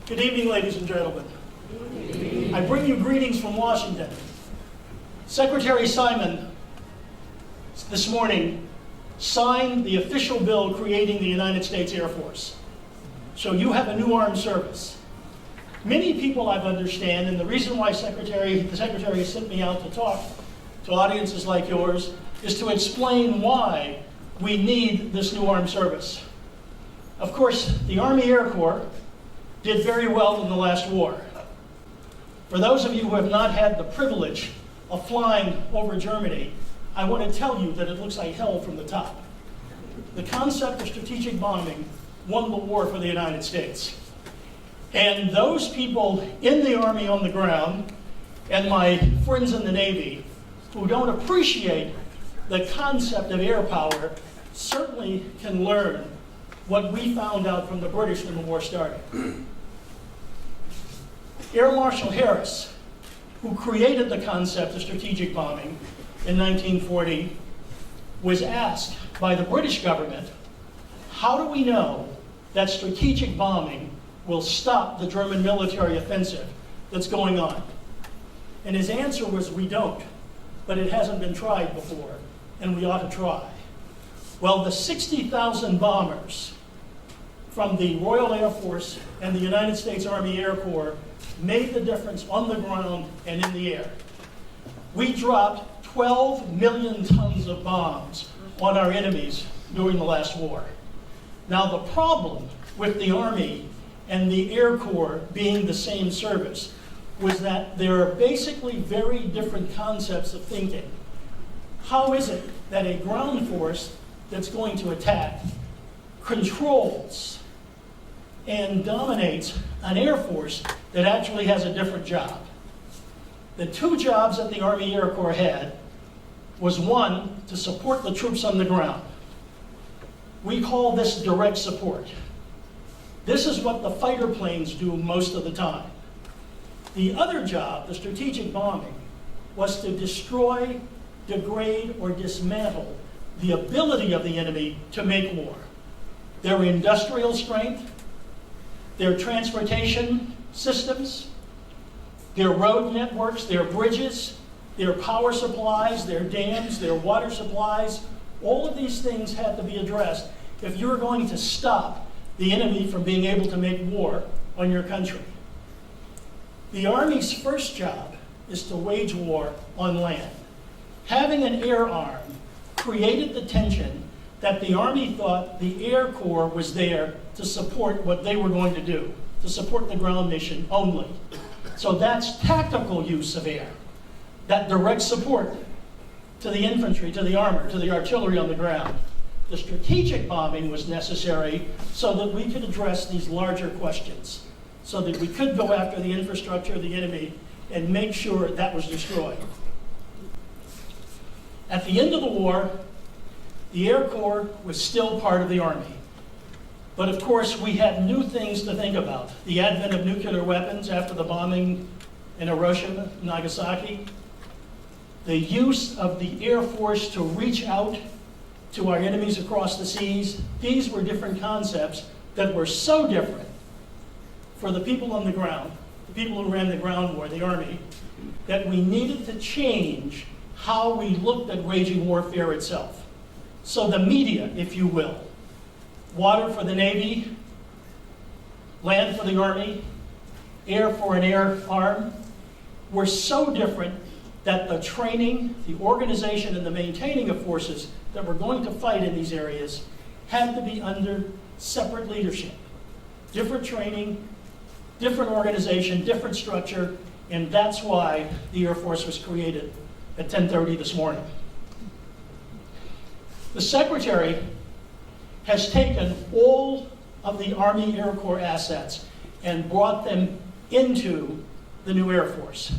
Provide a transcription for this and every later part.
Good evening, ladies and gentlemen. I bring you greetings from Washington. Secretary Simon, this morning, signed the official bill creating the United States Air Force. So you have a new armed service. Many people I understand, and the reason why the Secretary sent me out to talk to audiences like yours, is to explain why we need this new armed service. Of course, the Army Air Corps did very well in the last war. For those of you who have not had the privilege of flying over Germany, I want to tell you that it looks like hell from the top. The concept of strategic bombing won the war for the United States. And those people in the Army on the ground, and my friends in the Navy, who don't appreciate the concept of air power, certainly can learn what we found out from the British when the war started. Air Marshal Harris, who created the concept of strategic bombing in 1940, was asked by the British government, how do we know that strategic bombing will stop the German military offensive that's going on? And his answer was, we don't, but it hasn't been tried before, and we ought to try. Well, the 60,000 bombers from the Royal Air Force and the United States Army Air Corps made the difference on the ground and in the air. We dropped 12 million tons of bombs on our enemies during the last war. Now, the problem with the Army and the Air Corps being the same service was that there are basically very different concepts of thinking. How is it that a ground force that's going to attack controls and dominates an Air Force that actually has a different job? The two jobs that the Army Air Corps had was, one, to support the troops on the ground. We call this direct support. This is what the fighter planes do most of the time. The other job, the strategic bombing, was to destroy, degrade, or dismantle the ability of the enemy to make war. Their industrial strength, their transportation systems, their road networks, their bridges, their power supplies, their dams, their water supplies, all of these things had to be addressed if you were going to stop the enemy from being able to make war on your country. The Army's first job is to wage war on land. Having an air arm created the tension that the Army thought the Air Corps was there to support what they were going to do, to support the ground mission only. So that's tactical use of air, that direct support to the infantry, to the armor, to the artillery on the ground. The strategic bombing was necessary so that we could address these larger questions, so that we could go after the infrastructure of the enemy and make sure that was destroyed. At the end of the war, the Air Corps was still part of the Army. But of course, we had new things to think about. The advent of nuclear weapons after the bombing in Hiroshima, Nagasaki, the use of the Air Force to reach out to our enemies across the seas. These were different concepts that were so different for the people on the ground, the people who ran the ground war, the Army, that we needed to change how we looked at waging warfare itself. So the media, if you will, water for the Navy, land for the Army, air for an air arm, were so different that the training, the organization, and the maintaining of forces that were going to fight in these areas had to be under separate leadership. Different training, different organization, different structure, and that's why the Air Force was created at 10:30 this morning. The Secretary has taken all of the Army Air Corps assets and brought them into the new Air Force.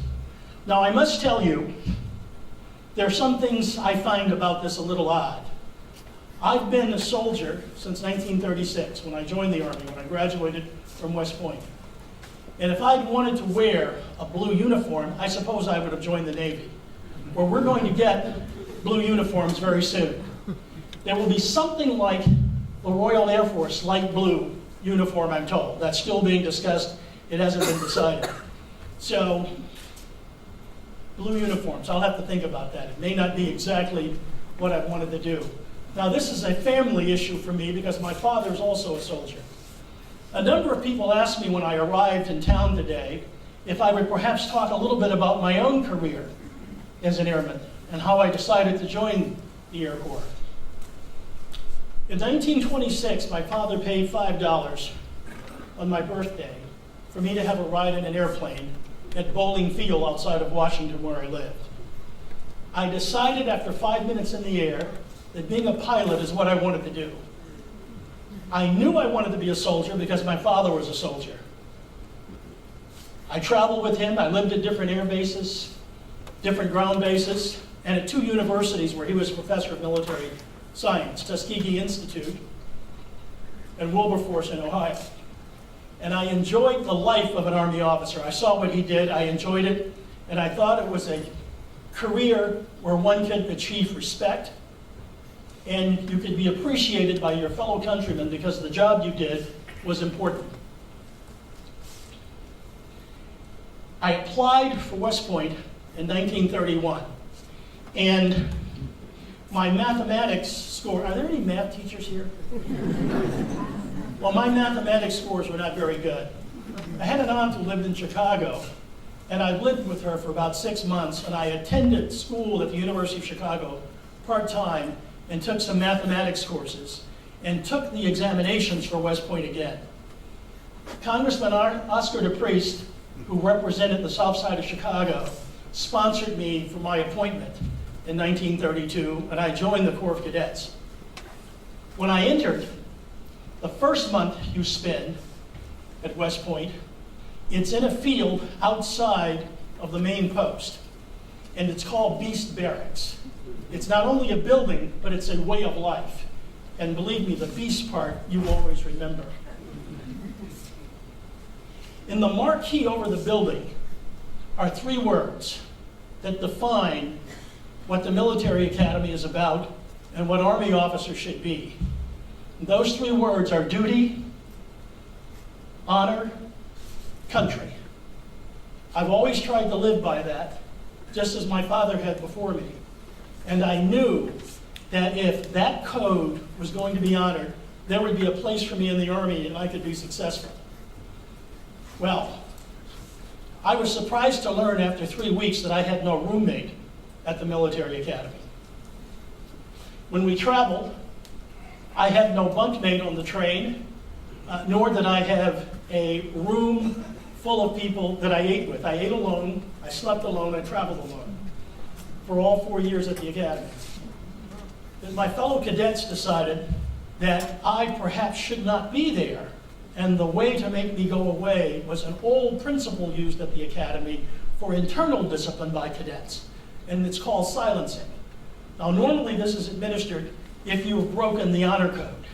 Now, I must tell you, there are some things I find about this a little odd. I've been a soldier since 1936, when I joined the Army, when I graduated from West Point. And if I'd wanted to wear a blue uniform, I suppose I would have joined the Navy, where we're going to get blue uniforms very soon. There will be something like the Royal Air Force light blue uniform, I'm told. That's still being discussed It hasn't been decided. So, blue uniforms, I'll have to think about that. It may not be exactly what I wanted to do. Now, this is a family issue for me because my father is also a soldier. A number of people asked me when I arrived in town today if I would perhaps talk a little bit about my own career as an airman and how I decided to join the Air Corps. In 1926, my father paid $5 on my birthday for me to have a ride in an airplane at Bowling Field outside of Washington where I lived. I decided after 5 minutes in the air that being a pilot is what I wanted to do. I knew I wanted to be a soldier because my father was a soldier. I traveled with him. I lived at different air bases, different ground bases, and at 2 universities where he was professor of military science, Tuskegee Institute and Wilberforce in Ohio. And I enjoyed the life of an Army officer. I saw what he did, I enjoyed it, and I thought it was a career where one could achieve respect and you could be appreciated by your fellow countrymen because the job you did was important. I applied for West Point in 1931, and my mathematics score, are there any math teachers here? Well, my mathematics scores were not very good. I had an aunt who lived in Chicago, and I lived with her for about 6 months, and I attended school at the University of Chicago part-time and took some mathematics courses and took the examinations for West Point again. Congressman Oscar DePriest, who represented the South Side of Chicago, sponsored me for my appointment in 1932, and I joined the Corps of Cadets. When I entered, the first month you spend at West Point, it's in a field outside of the main post, and it's called Beast Barracks. It's not only a building, but it's a way of life. And believe me, the beast part you always remember. In the marquee over the building are 3 words that define what the military academy is about and what Army officers should be. And those 3 words are duty, honor, country. I've always tried to live by that, just as my father had before me. And I knew that if that code was going to be honored, there would be a place for me in the Army and I could be successful. Well, I was surprised to learn after 3 weeks that I had no roommate at the military academy. When we traveled, I had no bunkmate on the train, nor did I have a room full of people that I ate with. I ate alone, I slept alone, I traveled alone for all 4 years at the academy. And my fellow cadets decided that I perhaps should not be there, and the way to make me go away was an old principle used at the academy for internal discipline by cadets, and it's called silencing. Now, normally this is administered if you have broken the honor code.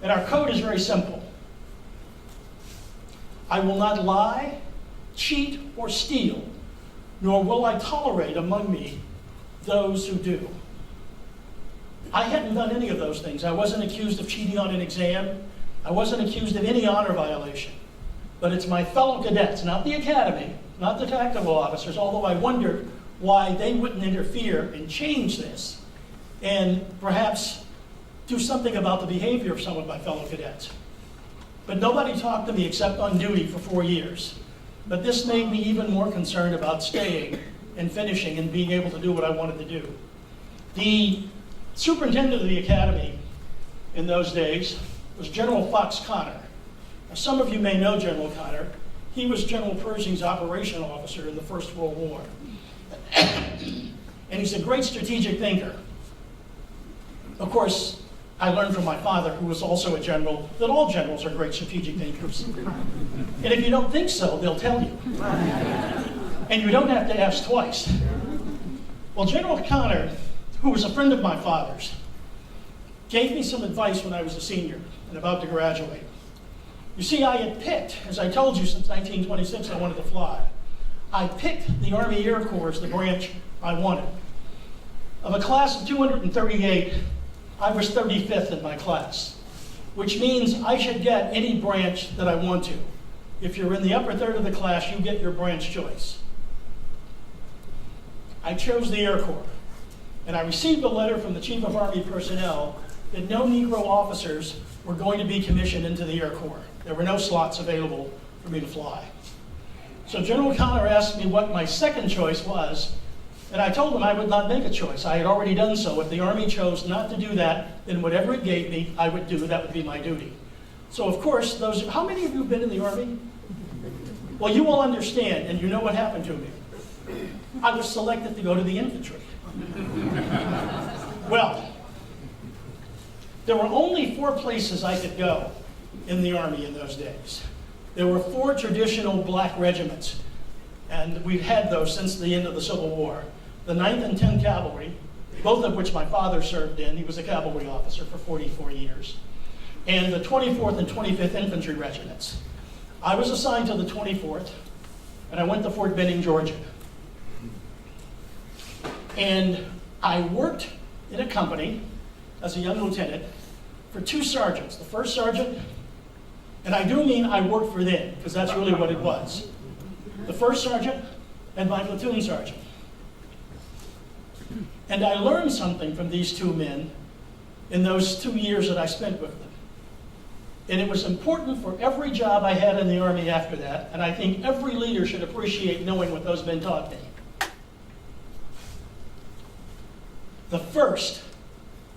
And our code is very simple. I will not lie, cheat, or steal, nor will I tolerate among me those who do. I hadn't done any of those things. I wasn't accused of cheating on an exam. I wasn't accused of any honor violation. But it's my fellow cadets, not the academy, not the tactical officers, although I wondered why they wouldn't interfere and change this and perhaps do something about the behavior of some of my fellow cadets. But nobody talked to me except on duty for 4 years. But this made me even more concerned about staying and finishing and being able to do what I wanted to do. The superintendent of the academy in those days was General Fox Connor. Now, some of you may know General Connor. He was General Pershing's operational officer in the First World War. And he's a great strategic thinker. Of course, I learned from my father, who was also a general, that all generals are great strategic thinkers. And if you don't think so, they'll tell you. And you don't have to ask twice. Well, General Connor, who was a friend of my father's, gave me some advice when I was a senior and about to graduate. You see, I had picked, as I told you, since 1926 I wanted to fly. I picked the Army Air Corps as the branch I wanted. Of a class of 238, I was 35th in my class, which means I should get any branch that I want to. If you're in the upper third of the class, you get your branch choice. I chose the Air Corps, and I received a letter from the Chief of Army Personnel that no Negro officers were going to be commissioned into the Air Corps. There were no slots available for me to fly. So General Connor asked me what my second choice was, and I told him I would not make a choice. I had already done so. If the Army chose not to do that, then whatever it gave me, I would do. That would be my duty. So of course, how many of you have been in the Army? Well, you will understand, and you know what happened to me. I was selected to go to the infantry. Well, there were only 4 places I could go in the Army in those days. There were 4 traditional black regiments, and we've had those since the end of the Civil War. The 9th and 10th Cavalry, both of which my father served in. He was a cavalry officer for 44 years. And the 24th and 25th Infantry Regiments. I was assigned to the 24th, and I went to Fort Benning, Georgia. And I worked in a company as a young lieutenant for 2 sergeants. The first sergeant, and I do mean I worked for them, because that's really what it was. The first sergeant and my platoon sergeant. And I learned something from these 2 men in those 2 years that I spent with them. And it was important for every job I had in the Army after that, and I think every leader should appreciate knowing what those men taught me. The first,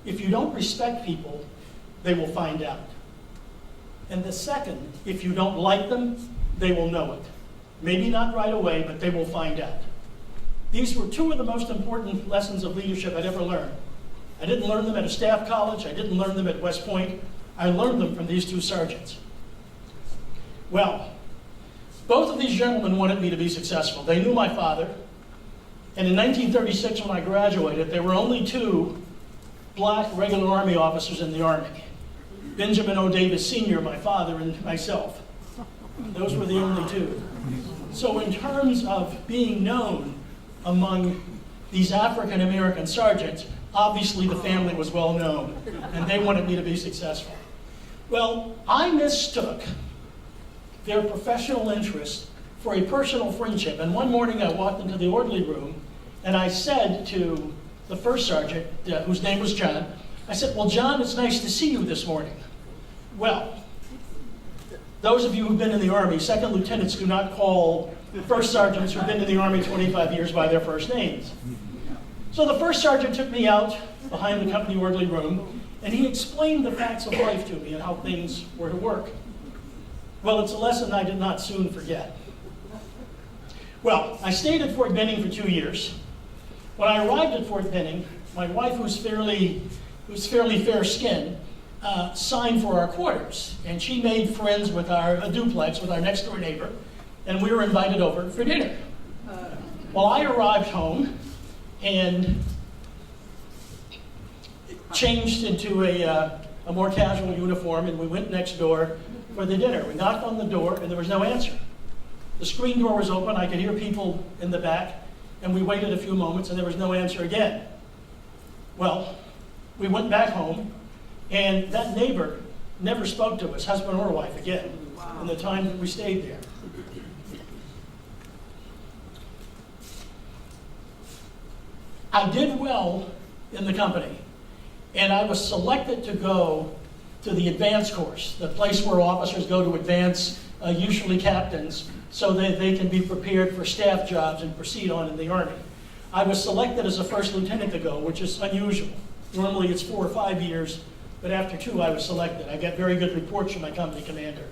if you don't respect people, they will find out. And the second, if you don't like them, they will know it. Maybe not right away, but they will find out. These were 2 of the most important lessons of leadership I'd ever learned. I didn't learn them at a staff college. I didn't learn them at West Point. I learned them from these 2 sergeants. Well, both of these gentlemen wanted me to be successful. They knew my father. And in 1936, when I graduated, there were only 2 black regular Army officers in the Army. Benjamin O. Davis Sr., my father, and myself. Those were the only 2. So in terms of being known among these African American sergeants, obviously the family was well known, and they wanted me to be successful. Well, I mistook their professional interest for a personal friendship, and one morning I walked into the orderly room, and I said to the first sergeant, whose name was John, I said, "Well, John, it's nice to see you this morning." Well, those of you who've been in the Army, second lieutenants do not call first sergeants who've been in the Army 25 years by their first names. So the first sergeant took me out behind the company orderly room, and he explained the facts of life to me and how things were to work. Well, it's a lesson I did not soon forget. Well, I stayed at Fort Benning for 2 years. When I arrived at Fort Benning, my wife, who's fairly fair-skinned, signed for our quarters, and she made friends with a duplex with our next-door neighbor, and we were invited over for dinner. Well, I arrived home and changed into a more casual uniform, and we went next door for the dinner. We knocked on the door, and there was no answer. The screen door was open. I could hear people in the back, and we waited a few moments, and there was no answer again. Well, we went back home, and that neighbor never spoke to us, husband or wife, again, in the time that we stayed there. I did well in the company, and I was selected to go to the advanced course, the place where officers go to advance, usually captains, so that they can be prepared for staff jobs and proceed on in the Army. I was selected as a first lieutenant to go, which is unusual. Normally it's 4 or 5 years, but after 2 I was selected. I got very good reports from my company commander.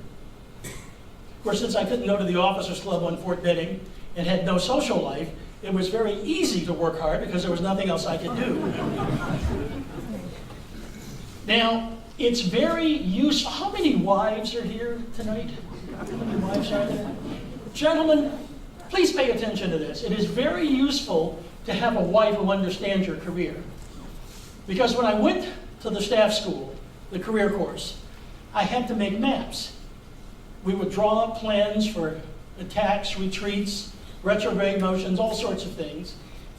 Of course, since I couldn't go to the officers club on Fort Benning and had no social life, it was very easy to work hard because there was nothing else I could do. Now, it's very useful. How many wives are here tonight? How many wives are there? Gentlemen, please pay attention to this. It is very useful to have a wife who understands your career. Because when I went to the staff school, the career course, I had to make maps. We would draw up plans for attacks, retreats, retrograde motions, all sorts of things.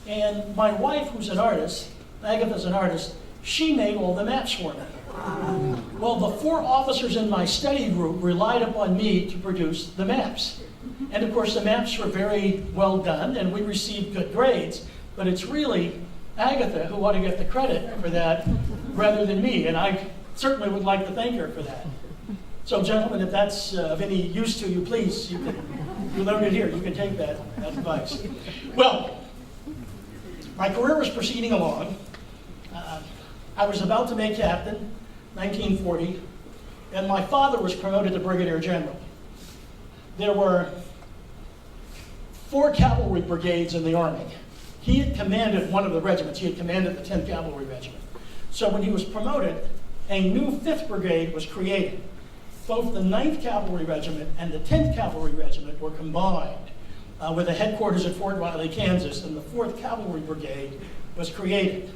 And my wife, who's an artist, Agatha's an artist, she made all the maps for me. Well, the 4 officers in my study group relied upon me to produce the maps. And of course, the maps were very well done, and we received good grades. But it's really Agatha who ought to get the credit for that rather than me, and I certainly would like to thank her for that. So gentlemen, if that's of any use to you, please, you learned it here. You can take that advice. Well, my career was proceeding along. I was about to make captain, 1940, and my father was promoted to brigadier general. There were 4 cavalry brigades in the Army. He had commanded one of the regiments. He had commanded the 10th Cavalry Regiment. So when he was promoted, a new 5th Brigade was created. Both the 9th Cavalry Regiment and the 10th Cavalry Regiment were combined with a headquarters at Fort Riley, Kansas, and the 4th Cavalry Brigade was created.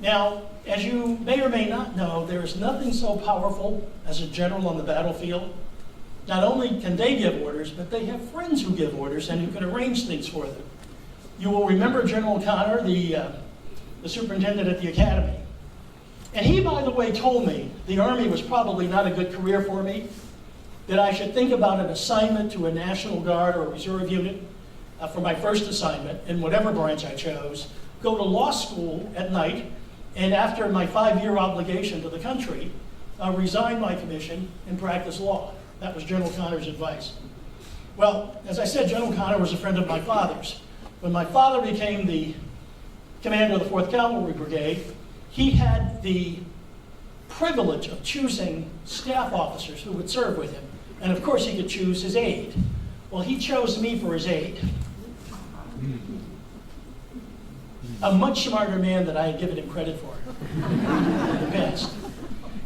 Now, as you may or may not know, there is nothing so powerful as a general on the battlefield. Not only can they give orders, but they have friends who give orders and who can arrange things for them. You will remember General Connor, the superintendent at the academy. And he, by the way, told me the Army was probably not a good career for me, that I should think about an assignment to a National Guard or a reserve unit for my first assignment in whatever branch I chose, go to law school at night, and after my 5-year obligation to the country, resign my commission and practice law. That was General Connor's advice. Well, as I said, General Connor was a friend of my father's. When my father became the commander of the 4th Cavalry Brigade, he had the privilege of choosing staff officers who would serve with him. And of course, he could choose his aide. Well, he chose me for his aide. A much smarter man than I had given him credit for in the past.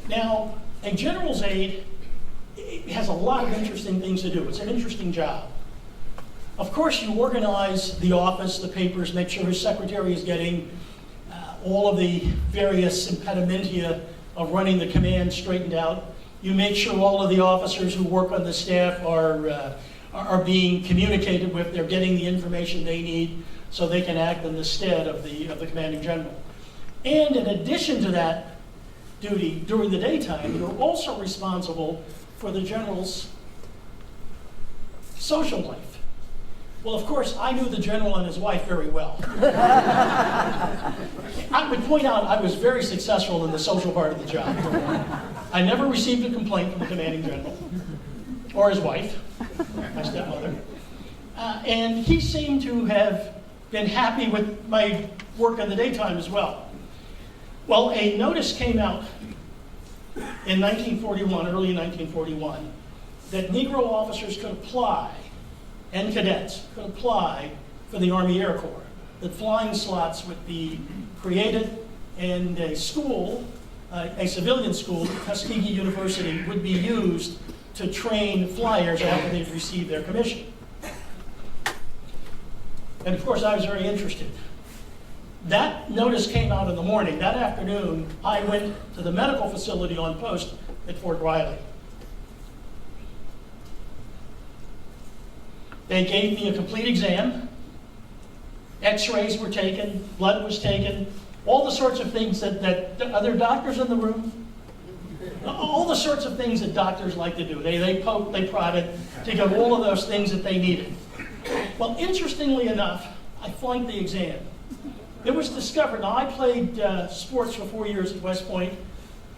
Now, a general's aide has a lot of interesting things to do. It's an interesting job. Of course, you organize the office, the papers, make sure his secretary is getting all of the various impedimenta of running the command straightened out. You make sure all of the officers who work on the staff are being communicated with. They're getting the information they need so they can act in the stead of the commanding general. And in addition to that duty during the daytime, you're also responsible for the general's social life. Well, of course, I knew the general and his wife very well. I would point out I was very successful in the social part of the job. I never received a complaint from the commanding general or his wife, my stepmother. And he seemed to have been happy with my work in the daytime as well. Well, a notice came out in 1941, early 1941, that Negro officers could apply, and cadets could apply for the Army Air Corps. That flying slots would be created, and a school, a civilian school, Tuskegee University, would be used to train flyers after they've received their commission. And of course, I was very interested. That notice came out in the morning. That afternoon, I went to the medical facility on post at Fort Riley. They gave me a complete exam. X-rays were taken, blood was taken, all the sorts of things that other doctors in the room, all the sorts of things that doctors like to do. They poked, they prodded to get all of those things that they needed. Well, interestingly enough, I flunked the exam. It was discovered. Now, I played sports for 4 years at West Point,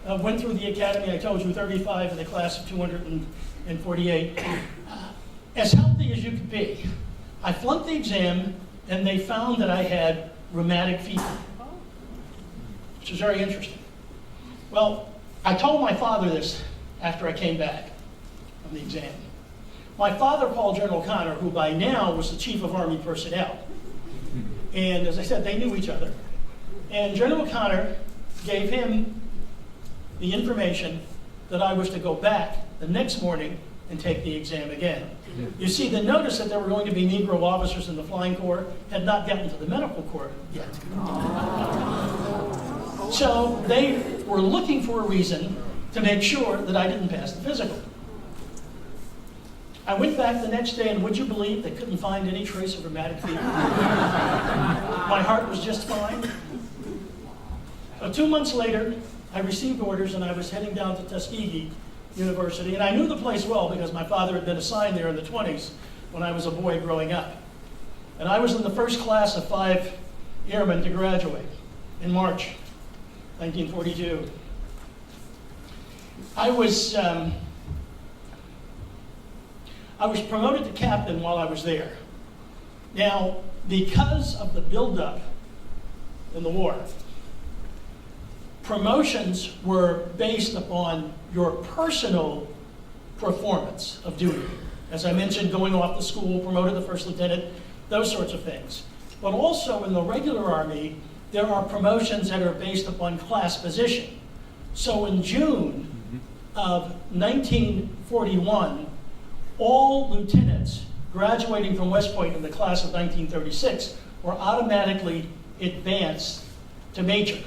went through the academy, I told you, 35 in the class of 248. As healthy as you could be. I flunked the exam, and they found that I had rheumatic fever, which was very interesting. Well, I told my father this after I came back from the exam. My father called General Connor, who by now was the Chief of Army Personnel. And as I said, they knew each other. And General Connor gave him the information that I was to go back the next morning and take the exam again. You see, the notice that there were going to be Negro officers in the Flying Corps had not gotten to the Medical Corps yet. So they were looking for a reason to make sure that I didn't pass the physical. I went back the next day, and would you believe they couldn't find any trace of rheumatic fever? My heart was just fine. So 2 months later, I received orders and I was heading down to Tuskegee University, and I knew the place well because my father had been assigned there in the 20s when I was a boy growing up. And I was in the first class of 5 airmen to graduate in March 1942. I was promoted to captain while I was there. Now, because of the buildup in the war, promotions were based upon your personal performance of duty. As I mentioned, going off to school, promoted to first lieutenant, those sorts of things. But also in the regular Army, there are promotions that are based upon class position. So in June of 1941, all lieutenants graduating from West Point in the class of 1936 were automatically advanced to major.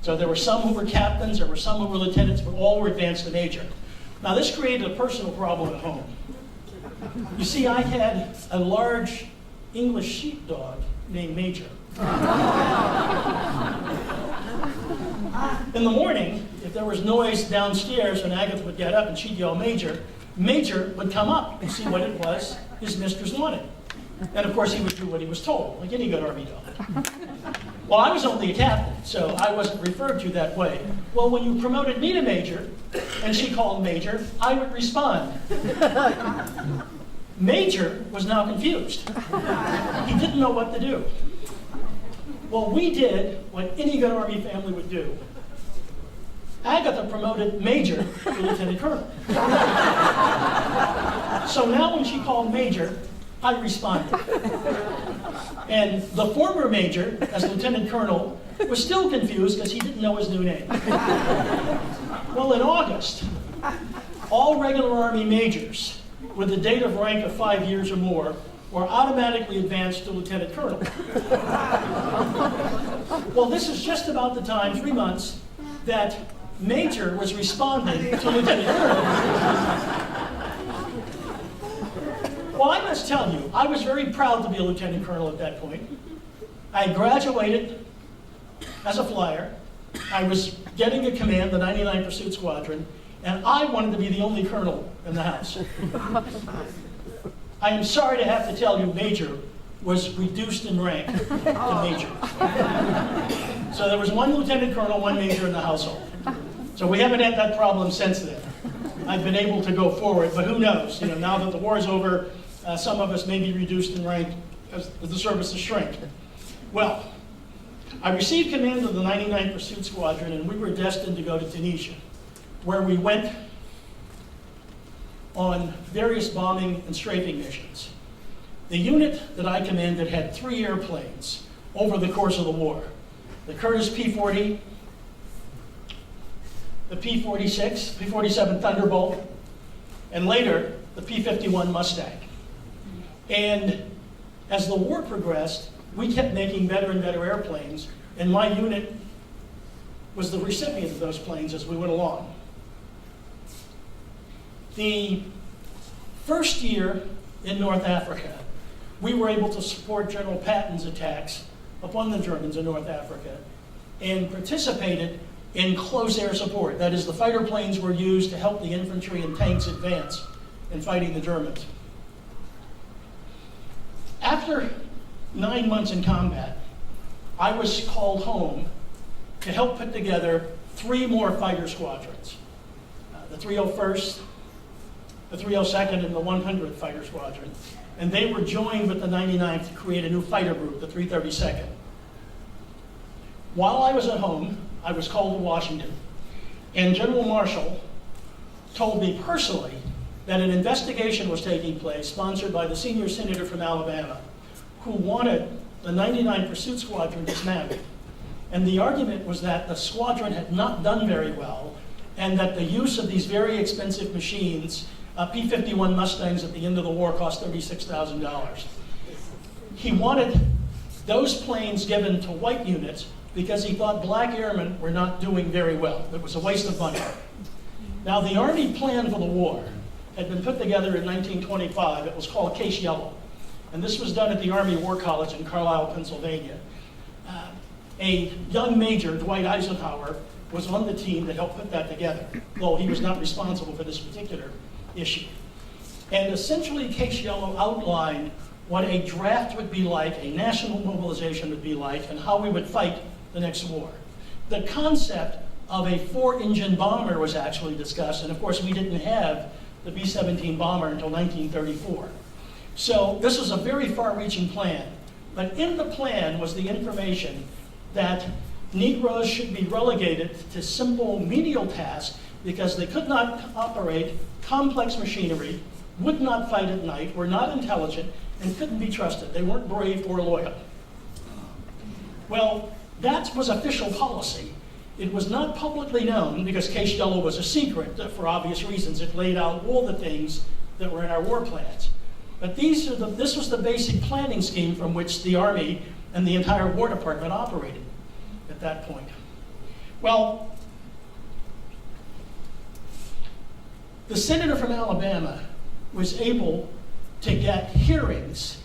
So there were some who were captains, there were some who were lieutenants, but all were advanced to major. Now this created a personal problem at home. You see, I had a large English sheepdog named Major. In the morning, if there was noise downstairs and Agatha would get up and she'd yell, Major, Major would come up and see what it was his mistress wanted. And of course he would do what he was told, like any good Army dog. Well, I was only a captain, so I wasn't referred to that way. Well, when you promoted me to Major, and she called Major, I would respond. Major was now confused. He didn't know what to do. Well, we did what any good Army family would do. Agatha promoted Major to Lieutenant Colonel. So now when she called Major, I responded. And the former Major, as Lieutenant Colonel, was still confused because he didn't know his new name. Well, in August, all regular Army majors with a date of rank of 5 years or more were automatically advanced to Lieutenant Colonel. Well, this is just about the time, 3 months, that Major was responding to Lieutenant Colonel. Well, I must tell you, I was very proud to be a Lieutenant Colonel at that point. I graduated as a flyer. I was getting a command, the 99 Pursuit Squadron, and I wanted to be the only colonel in the house. I am sorry to have to tell you, Major was reduced in rank to Major. So there was one Lieutenant Colonel, one Major in the household. So we haven't had that problem since then. I've been able to go forward, but who knows? You know, now that the war is over, some of us may be reduced in rank as the services shrink. Well, I received command of the 99 Pursuit Squadron, and we were destined to go to Tunisia, where we went on various bombing and strafing missions. The unit that I commanded had 3 airplanes over the course of the war. The Curtiss P-40, the P-46, P-47 Thunderbolt, and later the P-51 Mustang. And as the war progressed, we kept making better and better airplanes, and my unit was the recipient of those planes as we went along. The first year in North Africa, we were able to support General Patton's attacks upon the Germans in North Africa and participated in close air support. That is, the fighter planes were used to help the infantry and tanks advance in fighting the Germans. After 9 months in combat, I was called home to help put together 3 more fighter squadrons. The 301st, the 302nd, and the 100th Fighter Squadron. And they were joined with the 99th to create a new fighter group, the 332nd. While I was at home, I was called to Washington, and General Marshall told me personally that an investigation was taking place, sponsored by the senior senator from Alabama, who wanted the 99 Pursuit Squadron dismantled. And the argument was that the squadron had not done very well, and that the use of these very expensive machines, P-51 Mustangs at the end of the war, cost $36,000. He wanted those planes given to white units because he thought black airmen were not doing very well. It was a waste of money. Now, the Army plan for the war had been put together in 1925. It was called Case Yellow. And this was done at the Army War College in Carlisle, Pennsylvania. a young major, Dwight Eisenhower, was on the team that helped put that together, though he was not responsible for this particular issue. And essentially, Case Yellow outlined what a draft would be like, a national mobilization would be like, and how we would fight the next war. The concept of a 4-engine bomber was actually discussed, and of course we didn't have the B-17 bomber until 1934. So this was a very far-reaching plan. But in the plan was the information that Negroes should be relegated to simple menial tasks because they could not operate complex machinery, would not fight at night, were not intelligent, and couldn't be trusted. They weren't brave or loyal. Well, that was official policy. It was not publicly known because Case Yellow was a secret for obvious reasons. It laid out all the things that were in our war plans. But this was the basic planning scheme from which the Army and the entire War Department operated at that point. Well, the senator from Alabama was able to get hearings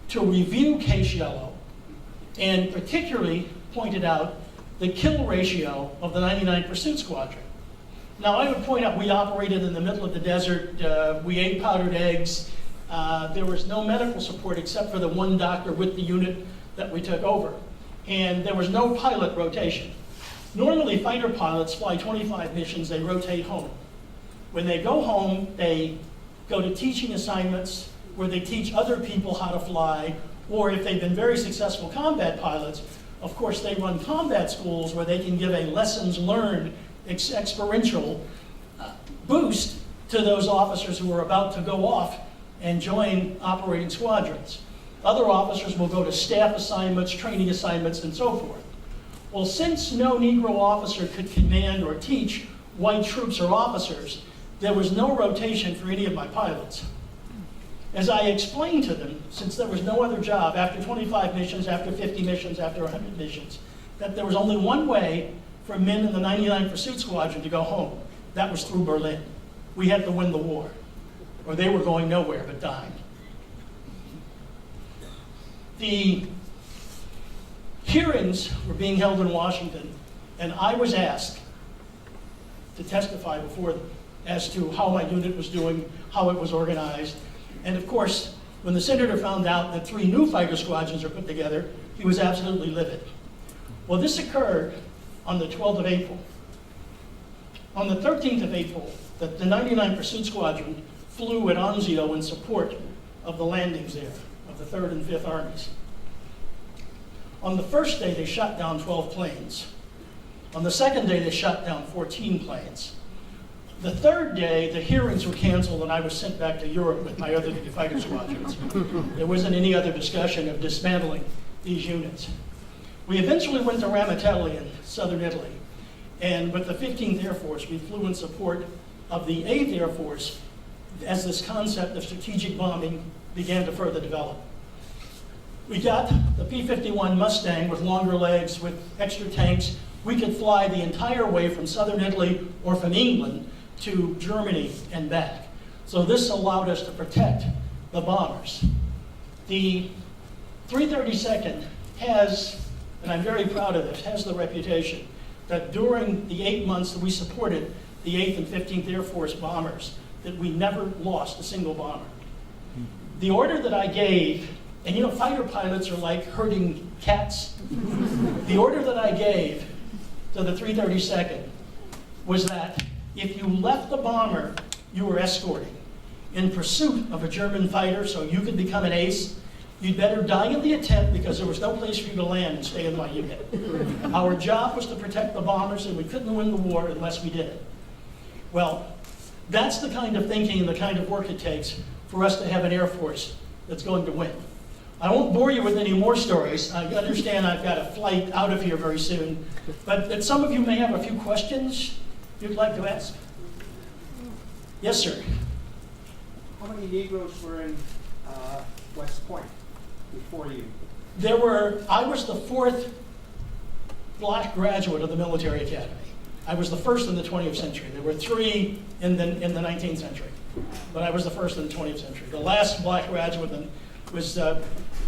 to review Case Yellow and particularly pointed out the kill ratio of the 99 Pursuit Squadron. Now, I would point out we operated in the middle of the desert. We ate powdered eggs. There was no medical support except for the one doctor with the unit that we took over. And there was no pilot rotation. Normally, fighter pilots fly 25 missions, they rotate home. When they go home, they go to teaching assignments where they teach other people how to fly, or if they've been very successful combat pilots, of course, they run combat schools where they can give a lessons learned experiential boost to those officers who are about to go off and join operating squadrons. Other officers will go to staff assignments, training assignments, and so forth. Well, since no Negro officer could command or teach white troops or officers, there was no rotation for any of my pilots. As I explained to them, since there was no other job, after 25 missions, after 50 missions, after 100 missions, that there was only one way for men in the 99 Pursuit Squadron to go home. That was through Berlin. We had to win the war, or they were going nowhere but dying. The hearings were being held in Washington, and I was asked to testify before them as to how my unit was doing, how it was organized. And of course, when the senator found out that 3 new fighter squadrons were put together, he was absolutely livid. Well, this occurred on the 12th of April. On the 13th of April, the 99 Pursuit Squadron flew at Anzio in support of the landings there, of the 3rd and 5th Armies. On the first day, they shot down 12 planes. On the second day, they shot down 14 planes. The third day, the hearings were canceled and I was sent back to Europe with my other fighter squadrons. There wasn't any other discussion of dismantling these units. We eventually went to Ramatelli in southern Italy, and with the 15th Air Force, we flew in support of the 8th Air Force as this concept of strategic bombing began to further develop. We got the P-51 Mustang with longer legs, with extra tanks. We could fly the entire way from southern Italy or from England to Germany and back. So this allowed us to protect the bombers. The 332nd has, and I'm very proud of this, has the reputation that during the 8 months that we supported the 8th and 15th Air Force bombers, that we never lost a single bomber. The order that I gave, and you know, fighter pilots are like herding cats. The order that I gave to the 332nd was that if you left the bomber you were escorting in pursuit of a German fighter so you could become an ace, you'd better die in the attempt because there was no place for you to land and stay in my unit. Our job was to protect the bombers, and we couldn't win the war unless we did it. Well, that's the kind of thinking and the kind of work it takes for us to have an Air Force that's going to win. I won't bore you with any more stories. I understand I've got a flight out of here very soon, but some of you may have a few questions you'd like to ask. Yes, sir. How many Negroes were in West Point before you? I was the 4th black graduate of the military academy. I was the first in the 20th century. There were 3 in the 19th century, but I was the first in the 20th century. The last black graduate was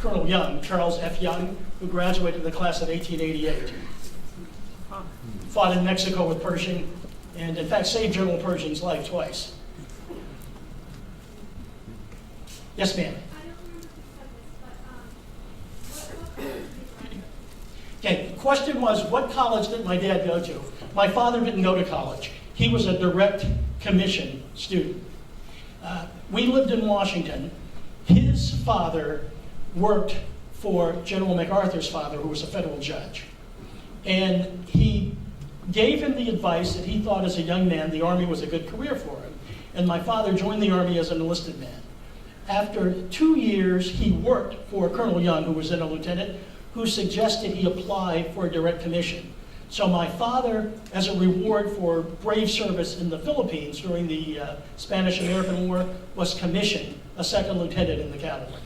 Colonel Young, Charles F. Young, who graduated the class of 1888. Fought in Mexico with Pershing, and in fact saved General Pershing's life twice. Yes, ma'am. Okay, the question was, what college did my dad go to? My father didn't go to college. He was a direct commission student. We lived in Washington. His father worked for General MacArthur's father, who was a federal judge. And he gave him the advice that he thought as a young man the Army was a good career for him. And my father joined the Army as an enlisted man. After 2 years, he worked for Colonel Young, who was then a lieutenant, who suggested he apply for a direct commission. So my father, as a reward for brave service in the Philippines during the Spanish-American War, was commissioned a second lieutenant in the cavalry.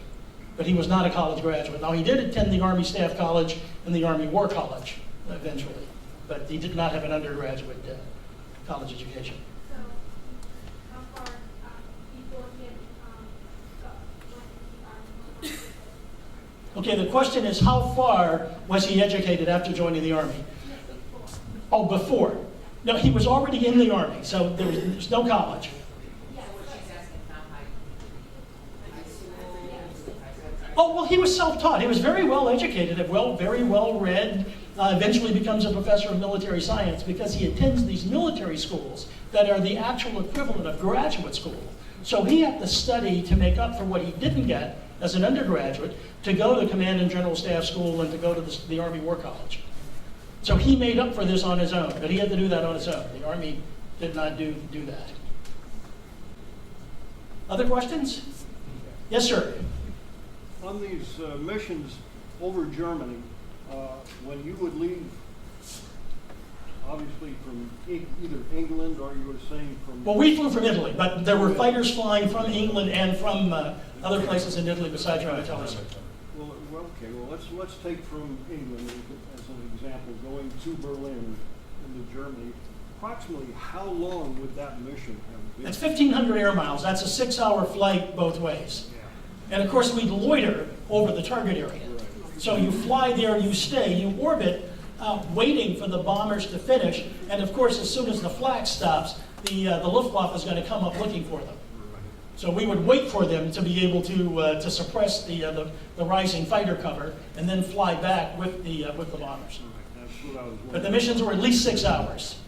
But he was not a college graduate. Now, he did attend the Army Staff College and the Army War College eventually, but he did not have an undergraduate college education. So, how far before he had went to the Army? Okay, the question is, how far was he educated after joining the Army? Oh, before. No, he was already in the Army, so there's no college. Oh, well, he was self-taught. He was very well educated, very well read, eventually becomes a professor of military science because he attends these military schools that are the actual equivalent of graduate school. So he had to study to make up for what he didn't get as an undergraduate to go to Command and General Staff School and to go to the Army War College. So he made up for this on his own, but he had to do that on his own. The Army did not do that. Other questions? Yes, sir. On these missions over Germany, when you would leave, obviously from either England or you were saying from... Well, we flew from Italy, but there were fighters flying from England and from other places in Italy besides Rheinmetall. Well, okay. Well, let's take from England as an example, going to Berlin into Germany. Approximately how long would that mission have been? That's 1,500 air miles. That's a 6-hour flight both ways. And of course, we'd loiter over the target area. So you fly there, you stay, you orbit, waiting for the bombers to finish. And of course, as soon as the flak stops, the Luftwaffe is going to come up looking for them. So we would wait for them to be able to suppress the rising fighter cover, and then fly back with the bombers. But the missions were at least 6 hours.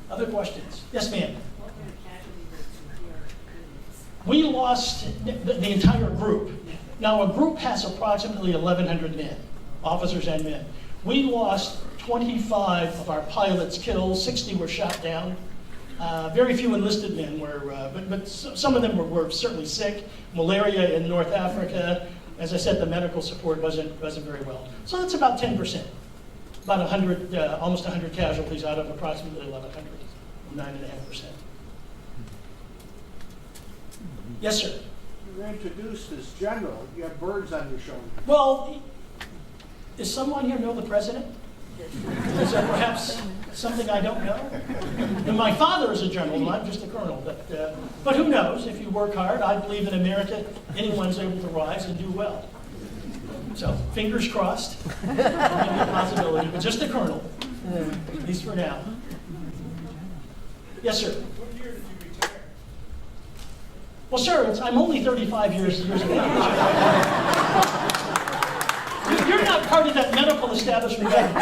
Other questions? Yes, ma'am. We lost the entire group. Now, a group has approximately 1,100 men, officers and men. We lost 25 of our pilots killed, 60 were shot down. Very few enlisted men were, but some of them were certainly sick. Malaria in North Africa. As I said, the medical support wasn't very well. So that's about 10%. About 100, almost 100 casualties out of approximately 1,100, 9.5%. Yes, sir. You were introduced as general. You have birds on your shoulder. Well, does someone here know the president? Is that perhaps something I don't know? And my father is a general, I'm just a colonel. But who knows? If you work hard, I believe in America, anyone's able to rise and do well. So, fingers crossed. Maybe a possibility, but just a colonel, at least for now. Yes, sir. What year did you retire? Well, sir, I'm only 35 years of age. You're not part of that medical establishment yet.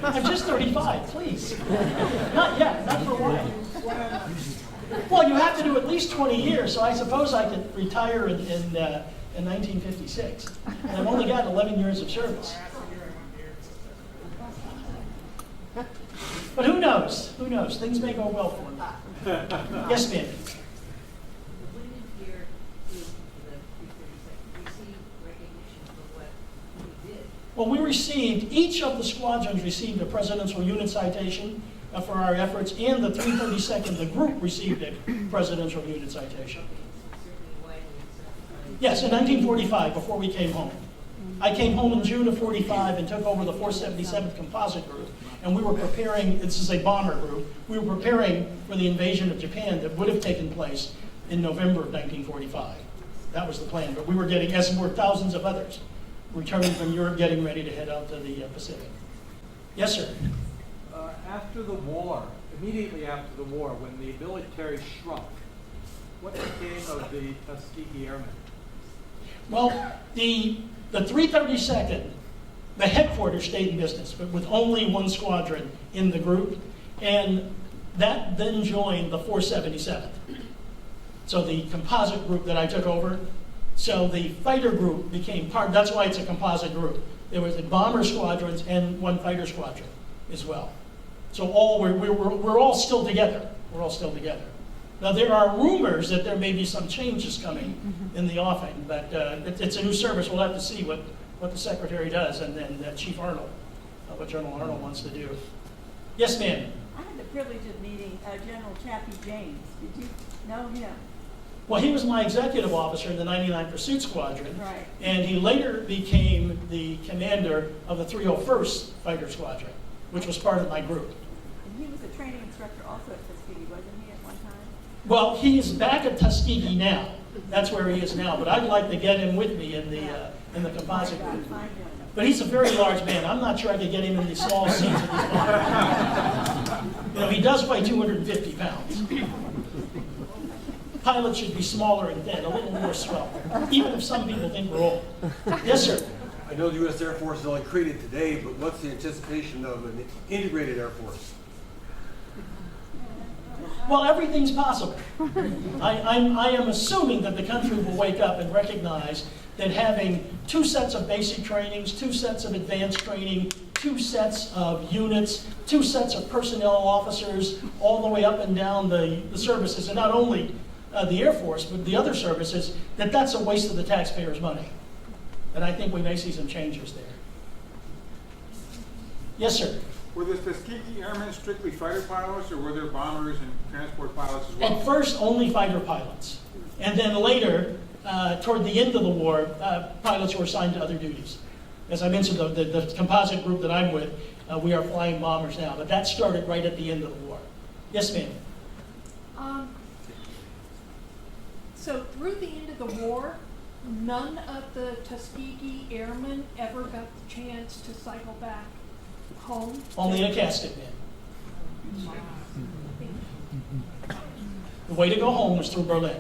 I'm just 35, please. Not yet, not for a while. Well, you have to do at least 20 years, so I suppose I could retire in 1956. And I've only got 11 years of service. But who knows? Who knows? Things may go well for me. Yes, ma'am. Well, we received, each of the squadrons received a Presidential Unit Citation for our efforts, and the 332nd, the group, received a Presidential Unit Citation. Yes, in 1945, before we came home. I came home in June of 45 and took over the 477th Composite Group, and we were preparing, this is a bomber group, we were preparing for the invasion of Japan that would have taken place in November of 1945. That was the plan, but we were getting, as were thousands of others, returning from Europe, getting ready to head out to the Pacific. Yes, sir. After the war, immediately after the war, when the military shrunk, what became of the Tuskegee Airmen? Well, the 332nd, the headquarters stayed in business, but with only one squadron in the group, and that then joined the 477th. So the composite group that I took over, so the fighter group became part, that's why it's a composite group. There was the bomber squadrons and one fighter squadron as well. So we're all still together. We're all still together. Now there are rumors that there may be some changes coming in the offing, but it's a new service. We'll have to see what the secretary does, and then Chief Arnold, what General Arnold wants to do. Yes, ma'am. I had the privilege of meeting General Chappie James. Did you know him? Well, he was my executive officer in the 99 Pursuit Squadron, Right. and he later became the commander of the 301st Fighter Squadron, which was part of my group. And he was a training instructor also at Tuskegee, wasn't he, at one time? Well, he's back at Tuskegee now. That's where he is now, but I'd like to get him with me in the composite Right, group. find him. But he's a very large man. I'm not sure I could get him in the small seats of these bombers. You know, he does weigh 250 pounds. Pilots should be smaller and thin, a little more swell, even if some people think we're old. Yes, sir. I know the U.S. Air Force is only created today, but what's the anticipation of an integrated Air Force? Well, everything's possible. I am assuming that the country will wake up and recognize that having 2 sets of basic trainings, 2 sets of advanced training, 2 sets of units, 2 sets of personnel officers, all the way up and down the services, and not only the Air Force, but the other services, that's a waste of the taxpayers' money. And I think we may see some changes there. Yes, sir. Were the Tuskegee Airmen strictly fighter pilots, or were there bombers and transport pilots as well? At first, only fighter pilots. And then later, toward the end of the war, pilots were assigned to other duties. As I mentioned, the composite group that I'm with, we are flying bombers now, but that started right at the end of the war. Yes, ma'am. So through the end of the war, none of the Tuskegee Airmen ever got the chance to cycle back home? Only in a casket, ma'am. The way to go home was through Berlin.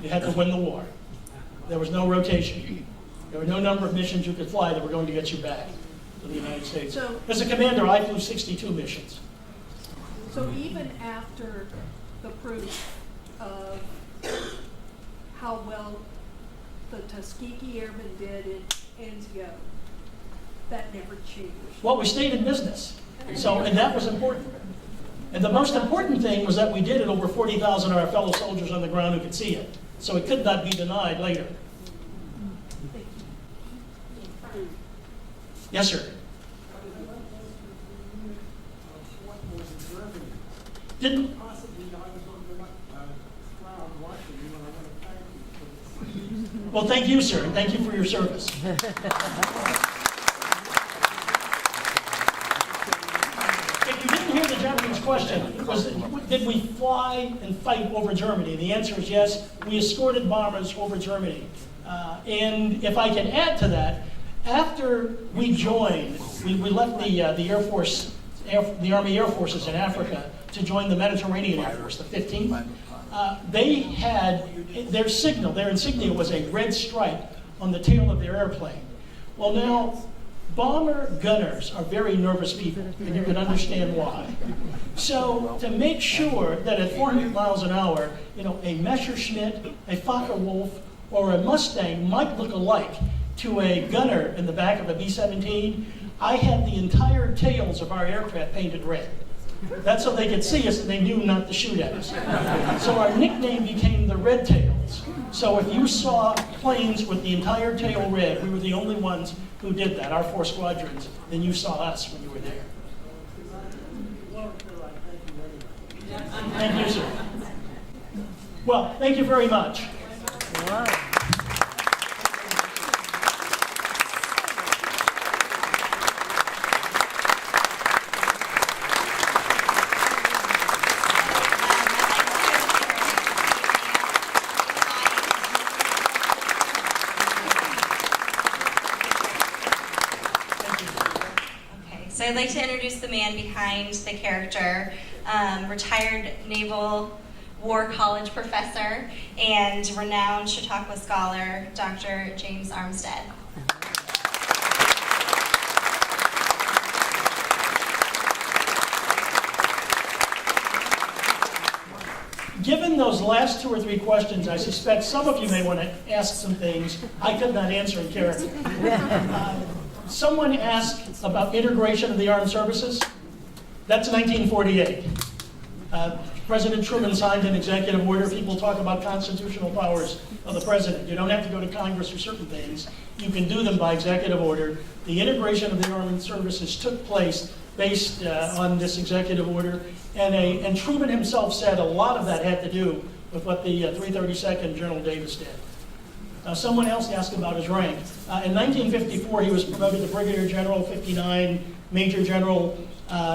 You had to win the war. There was no rotation. There were no number of missions you could fly that were going to get you back to the United States. So- As a commander, I flew 62 missions. So even after the proof of how well the Tuskegee Airmen did in Anzio, that never changed. Well, we stayed in business. And that was important. And the most important thing was that we did it over 40,000 of our fellow soldiers on the ground who could see it. So it could not be denied later. Yes, sir. Didn't, well, thank you, sir, and thank you for your service. If you didn't hear the gentleman's question, did we fly and fight over Germany? The answer is yes. We escorted bombers over Germany. And if I can add to that, after we joined, we left the Air Force, the Army Air Forces in Africa to join the Mediterranean Air Force, the 15th. They had their signal, their insignia was a red stripe on the tail of their airplane. Well, now, bomber gunners are very nervous people, and you can understand why. So, to make sure that at 400 miles an hour, a Messerschmitt, a Focke-Wulf, or a Mustang might look alike to a gunner in the back of a B-17, I had the entire tails of our aircraft painted red. That's so they could see us and they knew not to shoot at us. So our nickname became the Red Tails. So if you saw planes with the entire tail red, we were the only ones who did that, our 4 squadrons, then you saw us when you were there. Thank you, sir. Well, thank you very much. So I'd like to introduce the man behind the character, retired Naval War College professor and renowned Chautauqua scholar, Dr. James Armstead. Given those last 2 or 3 questions, I suspect some of you may want to ask some things I could not answer in character. Someone asked about integration of the armed services. That's 1948. President Truman signed an executive order. People talk about constitutional powers of the president. You don't have to go to Congress for certain things. You can do them by executive order. The integration of the armed services took place based on this executive order. And Truman himself said a lot of that had to do with what the 332nd General Davis did. Someone else asked about his rank. In 1954, he was promoted to Brigadier General, 59 Major General,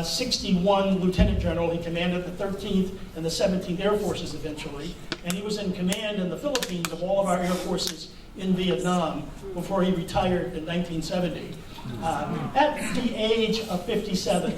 61 Lieutenant General. He commanded the 13th and the 17th Air Forces eventually. And he was in command in the Philippines of all of our air forces in Vietnam before he retired in 1970. At the age of 57.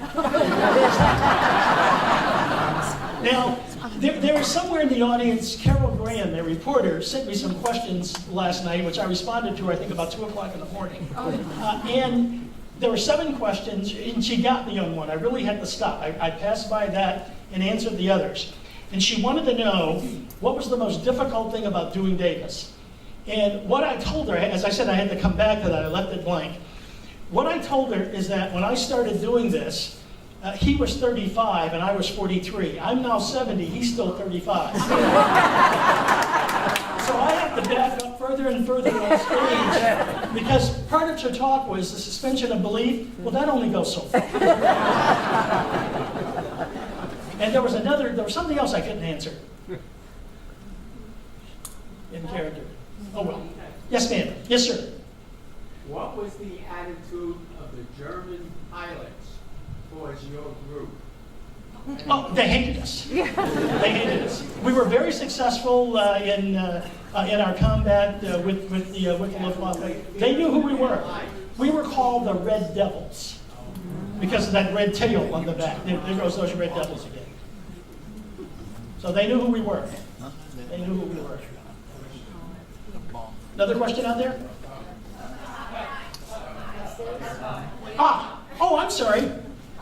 Now, there is somewhere in the audience, Carol Graham, a reporter, sent me some questions last night, which I responded to, I think, about 2 o'clock in the morning. And there were 7 questions, and she got me on one. I really had to stop. I passed by that and answered the others. And she wanted to know what was the most difficult thing about doing Davis. And what I told her, as I said, I had to come back to that. I left it blank. What I told her is that when I started doing this, he was 35 and I was 43. I'm now 70, he's still 35. So I have to back up further and further on stage because part of Chautauqua is the suspension of belief. Well, that only goes so far. And there was something else I couldn't answer in character. Oh, well. Yes, ma'am. Yes, sir. What was the attitude of the German pilots towards your group? Oh, they hated us. They hated us. We were very successful in our combat with the Luftwaffe. They knew who we were. We were called the Red Devils because of that red tail on the back. There goes those Red Devils again. So they knew who we were. They knew who we were. Another question out there? Oh, I'm sorry.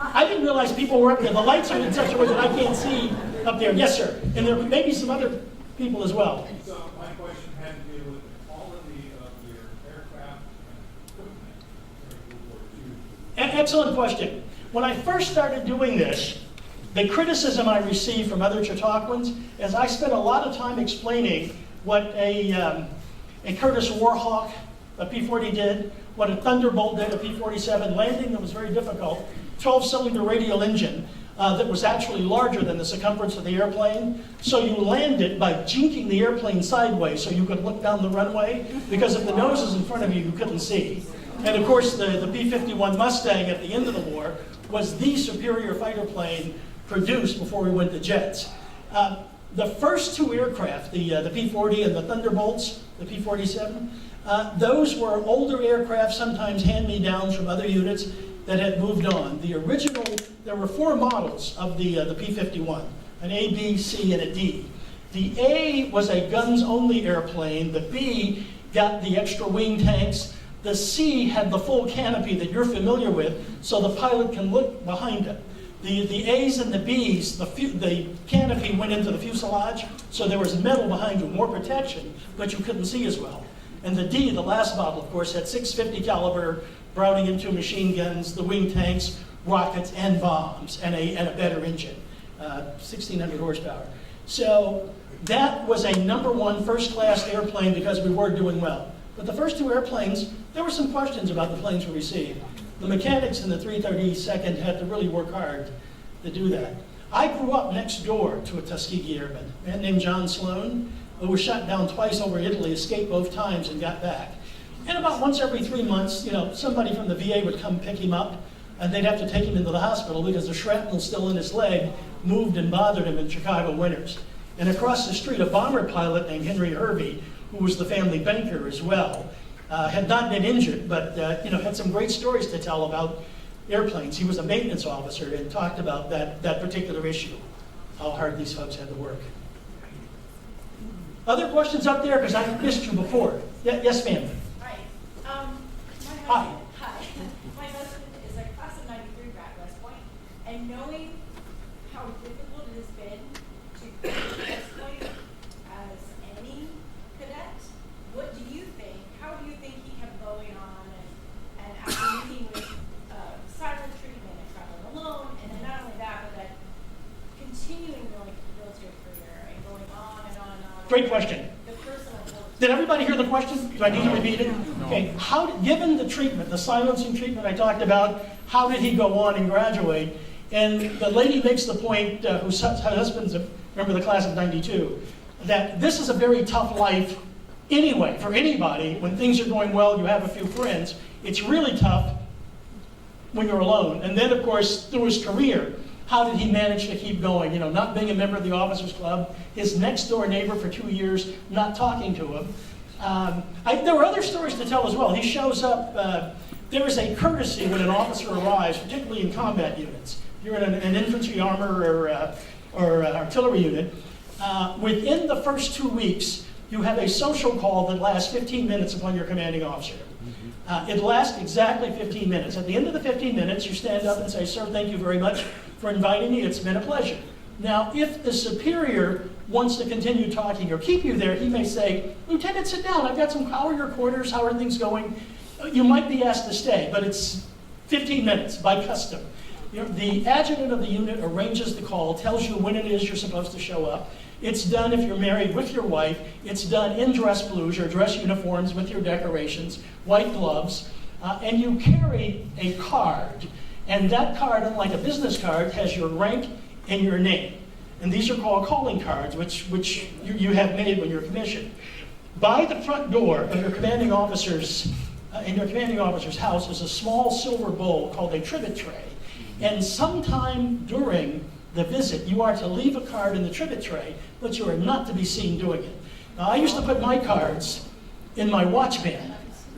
I didn't realize people were up there. The lights are in such a way that I can't see up there. Yes, sir. And there may be some other people as well. So my question had to do with the quality of your aircraft and equipment during World War II. Excellent question. When I first started doing this, the criticism I received from other Chautauquans is I spent a lot of time explaining what a Curtiss Warhawk, a P-40 did, what a Thunderbolt did, a P-47 landing that was very difficult, 12-cylinder radial engine that was actually larger than the circumference of the airplane. So you land it by jinking the airplane sideways so you could look down the runway, because if the nose is in front of you, you couldn't see. And of course, the P-51 Mustang at the end of the war was the superior fighter plane produced before we went to jets. The first 2 aircraft, the P-40 and the Thunderbolts, the P-47, those were older aircraft, sometimes hand-me-downs from other units that had moved on. The original, there were 4 models of the P-51, an A, B, C, and a D. The A was a guns-only airplane. The B got the extra wing tanks. The C had the full canopy that you're familiar with, so the pilot can look behind it. The A's and the B's, the canopy went into the fuselage, so there was metal behind you, more protection, but you couldn't see as well. And the D, the last model, of course, had 650 caliber Browning M2 machine guns, the wing tanks, rockets, and bombs, and a better engine, 1,600 horsepower. So that was a #1 first-class airplane because we were doing well. But the first 2 airplanes, there were some questions about the planes we received. The mechanics in the 332nd had to really work hard to do that. I grew up next door to a Tuskegee airman, a man named John Sloan, who was shot down twice over Italy, escaped both times, and got back. And about once every 3 months, somebody from the VA would come pick him up, and they'd have to take him into the hospital because the shrapnel still in his leg moved and bothered him in Chicago winters. And across the street, a bomber pilot named Henry Hervey, who was the family banker as well, had not been injured, but had some great stories to tell about airplanes. He was a maintenance officer and talked about that particular issue, how hard these folks had to work. Other questions up there? Because I missed you before. Yes, ma'am. Hi. Hi. Hi. My husband is a class of '93 grad at West Point, and knowing how difficult it has been to get to West Point as any cadet, what do you think? How do you think he kept going on and after meeting with silent treatment and traveling alone, and then not only that, but that continuing going to the military career and going on and on and on. Great question. The personal work. Did everybody hear the question? Do I need to repeat it? Okay. Given the treatment, the silencing treatment I talked about, how did he go on and graduate? And the lady makes the point, whose husband's a member of the class of '92, that this is a very tough life anyway for anybody. When things are going well, you have a few friends. It's really tough when you're alone. And then, of course, through his career, how did he manage to keep going? You know, not being a member of the officers club, his next door neighbor for 2 years, not talking to him. There were other stories to tell as well. He shows up, there is a courtesy when an officer arrives, particularly in combat units. You're in an infantry armor or artillery unit. Within the first 2 weeks, you have a social call that lasts 15 minutes upon your commanding officer. It lasts exactly 15 minutes. At the end of the 15 minutes, you stand up and say, "Sir, thank you very much for inviting me. It's been a pleasure." Now, if the superior wants to continue talking or keep you there, he may say, "Lieutenant, sit down. I've got how are your quarters? How are things going?" You might be asked to stay, but it's 15 minutes by custom. The adjutant of the unit arranges the call, tells you when it is you're supposed to show up. It's done if you're married with your wife. It's done in dress blues or dress uniforms with your decorations, white gloves, and you carry a card. And that card, unlike a business card, has your rank and your name. And these are called calling cards, which you have made when you're commissioned. By the front door of your commanding officer's, in your commanding officer's house is a small silver bowl called a trivet tray. And sometime during the visit, you are to leave a card in the trivet tray, but you are not to be seen doing it. Now, I used to put my cards in my watch band.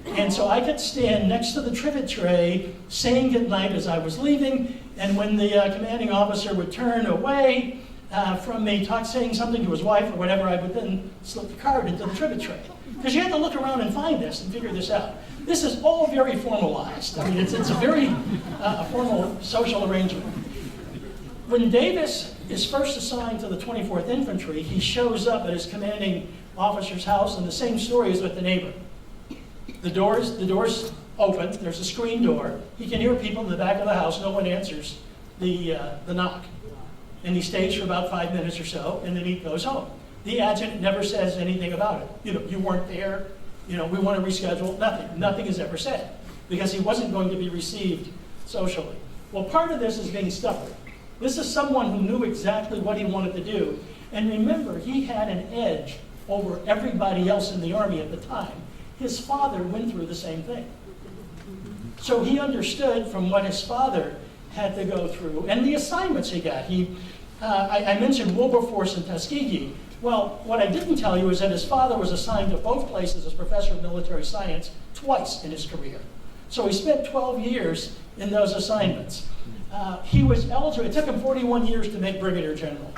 And so I could stand next to the trivet tray, saying goodnight as I was leaving, and when the commanding officer would turn away from me, saying something to his wife or whatever, I would then slip the card into the trivet tray. Because you had to look around and find this and figure this out. This is all very formalized. I mean, it's a very formal social arrangement. When Davis is first assigned to the 24th Infantry, he shows up at his commanding officer's house, and the same story is with the neighbor. The door's open, there's a screen door. He can hear people in the back of the house, no one answers the knock. And he stays for about 5 minutes or so, and then he goes home. The adjutant never says anything about it. You know, you weren't there, we want to reschedule, nothing is ever said, because he wasn't going to be received socially. Well, part of this is being stubborn. This is someone who knew exactly what he wanted to do. And remember, he had an edge over everybody else in the Army at the time. His father went through the same thing. So he understood from what his father had to go through and the assignments he got. I mentioned Wilberforce and Tuskegee. Well, what I didn't tell you is that his father was assigned to both places as professor of military science twice in his career. So he spent 12 years in those assignments. He was eligible. It took him 41 years to make brigadier general.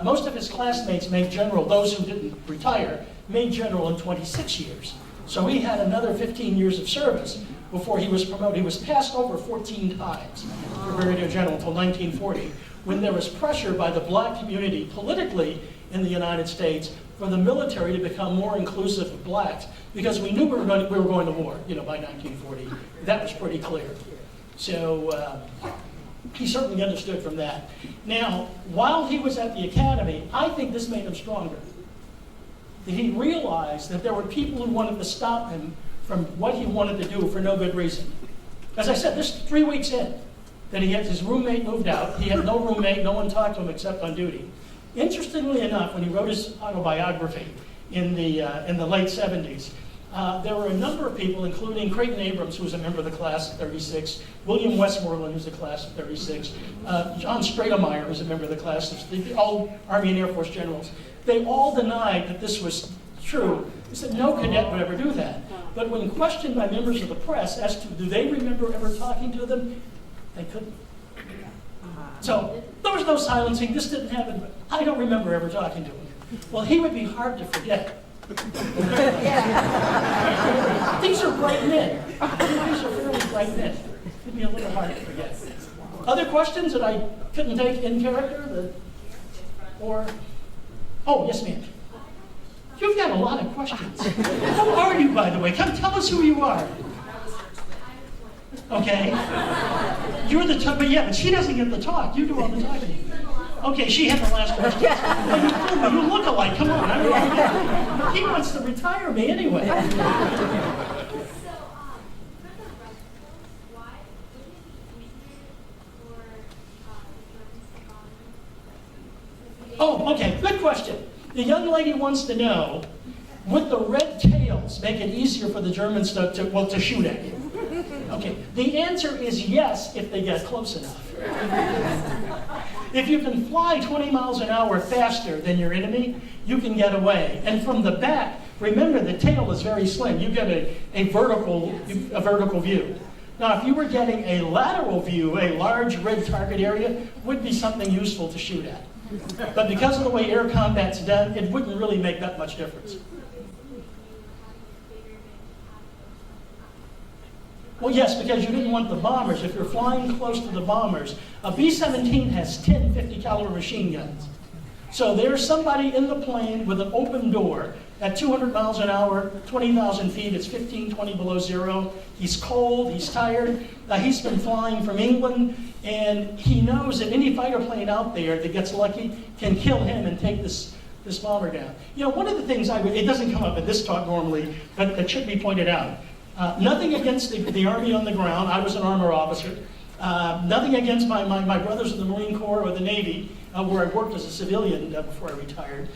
Most of his classmates made general. Those who didn't retire made general in 26 years. So he had another 15 years of service before he was promoted. He was passed over 14 times for brigadier general until 1940, when there was pressure by the black community politically in the United States for the military to become more inclusive of blacks, because we knew we were going to war, by 1940. That was pretty clear. So he certainly understood from that. Now, while he was at the academy, I think this made him stronger. He realized that there were people who wanted to stop him from what he wanted to do for no good reason. As I said, this 3 weeks in, that he had his roommate moved out. He had no roommate, no one talked to him except on duty. Interestingly enough, when he wrote his autobiography in the late 70s, there were a number of people, including Creighton Abrams, who was a member of the class of 36, William Westmoreland, who's a class of 36, John Stratemeyer, who's a member of the class of all Army and Air Force generals. They all denied that this was true. They said no cadet would ever do that. But when questioned by members of the press as to do they remember ever talking to them, They couldn't. So there was no silencing. This didn't happen. But I don't remember ever talking to him. Well, he would be hard to forget. These are bright men. These are fairly bright men. It'd be a little hard to forget. Other questions that I couldn't take in character? Oh, yes, ma'am. You've got a lot of questions. Who are you, by the way? Come tell us who you are. Okay. You're the but she doesn't get the talk. You do all the talking. Okay, she had the last question. You look alike. Come on. I don't know. He wants to retire me anyway. So, for the rest why wouldn't it be easier for the Germans to bomb? Oh, okay. Good question. The young lady wants to know, would the red tails make it easier for the Germans to shoot at you? Okay. The answer is yes, if they get close enough. If you can fly 20 miles an hour faster than your enemy, you can get away. And from the back, remember the tail is very slim. You get a vertical view. Now, if you were getting a lateral view, a large red target area would be something useful to shoot at. But because of the way air combat's done, it wouldn't really make that much difference. Well, yes, because you didn't want the bombers. If you're flying close to the bombers, a B-17 has 10 50-caliber machine guns. So there's somebody in the plane with an open door at 200 miles an hour, 20,000 feet. It's 15, 20 below zero. He's cold. He's tired. He's been flying from England, and he knows that any fighter plane out there that gets lucky can kill him and take this bomber down. You know, one of the things it doesn't come up in this talk normally, but it should be pointed out. Nothing against the Army on the ground. I was an armor officer. Nothing against my brothers in the Marine Corps or the Navy, where I worked as a civilian before I retired.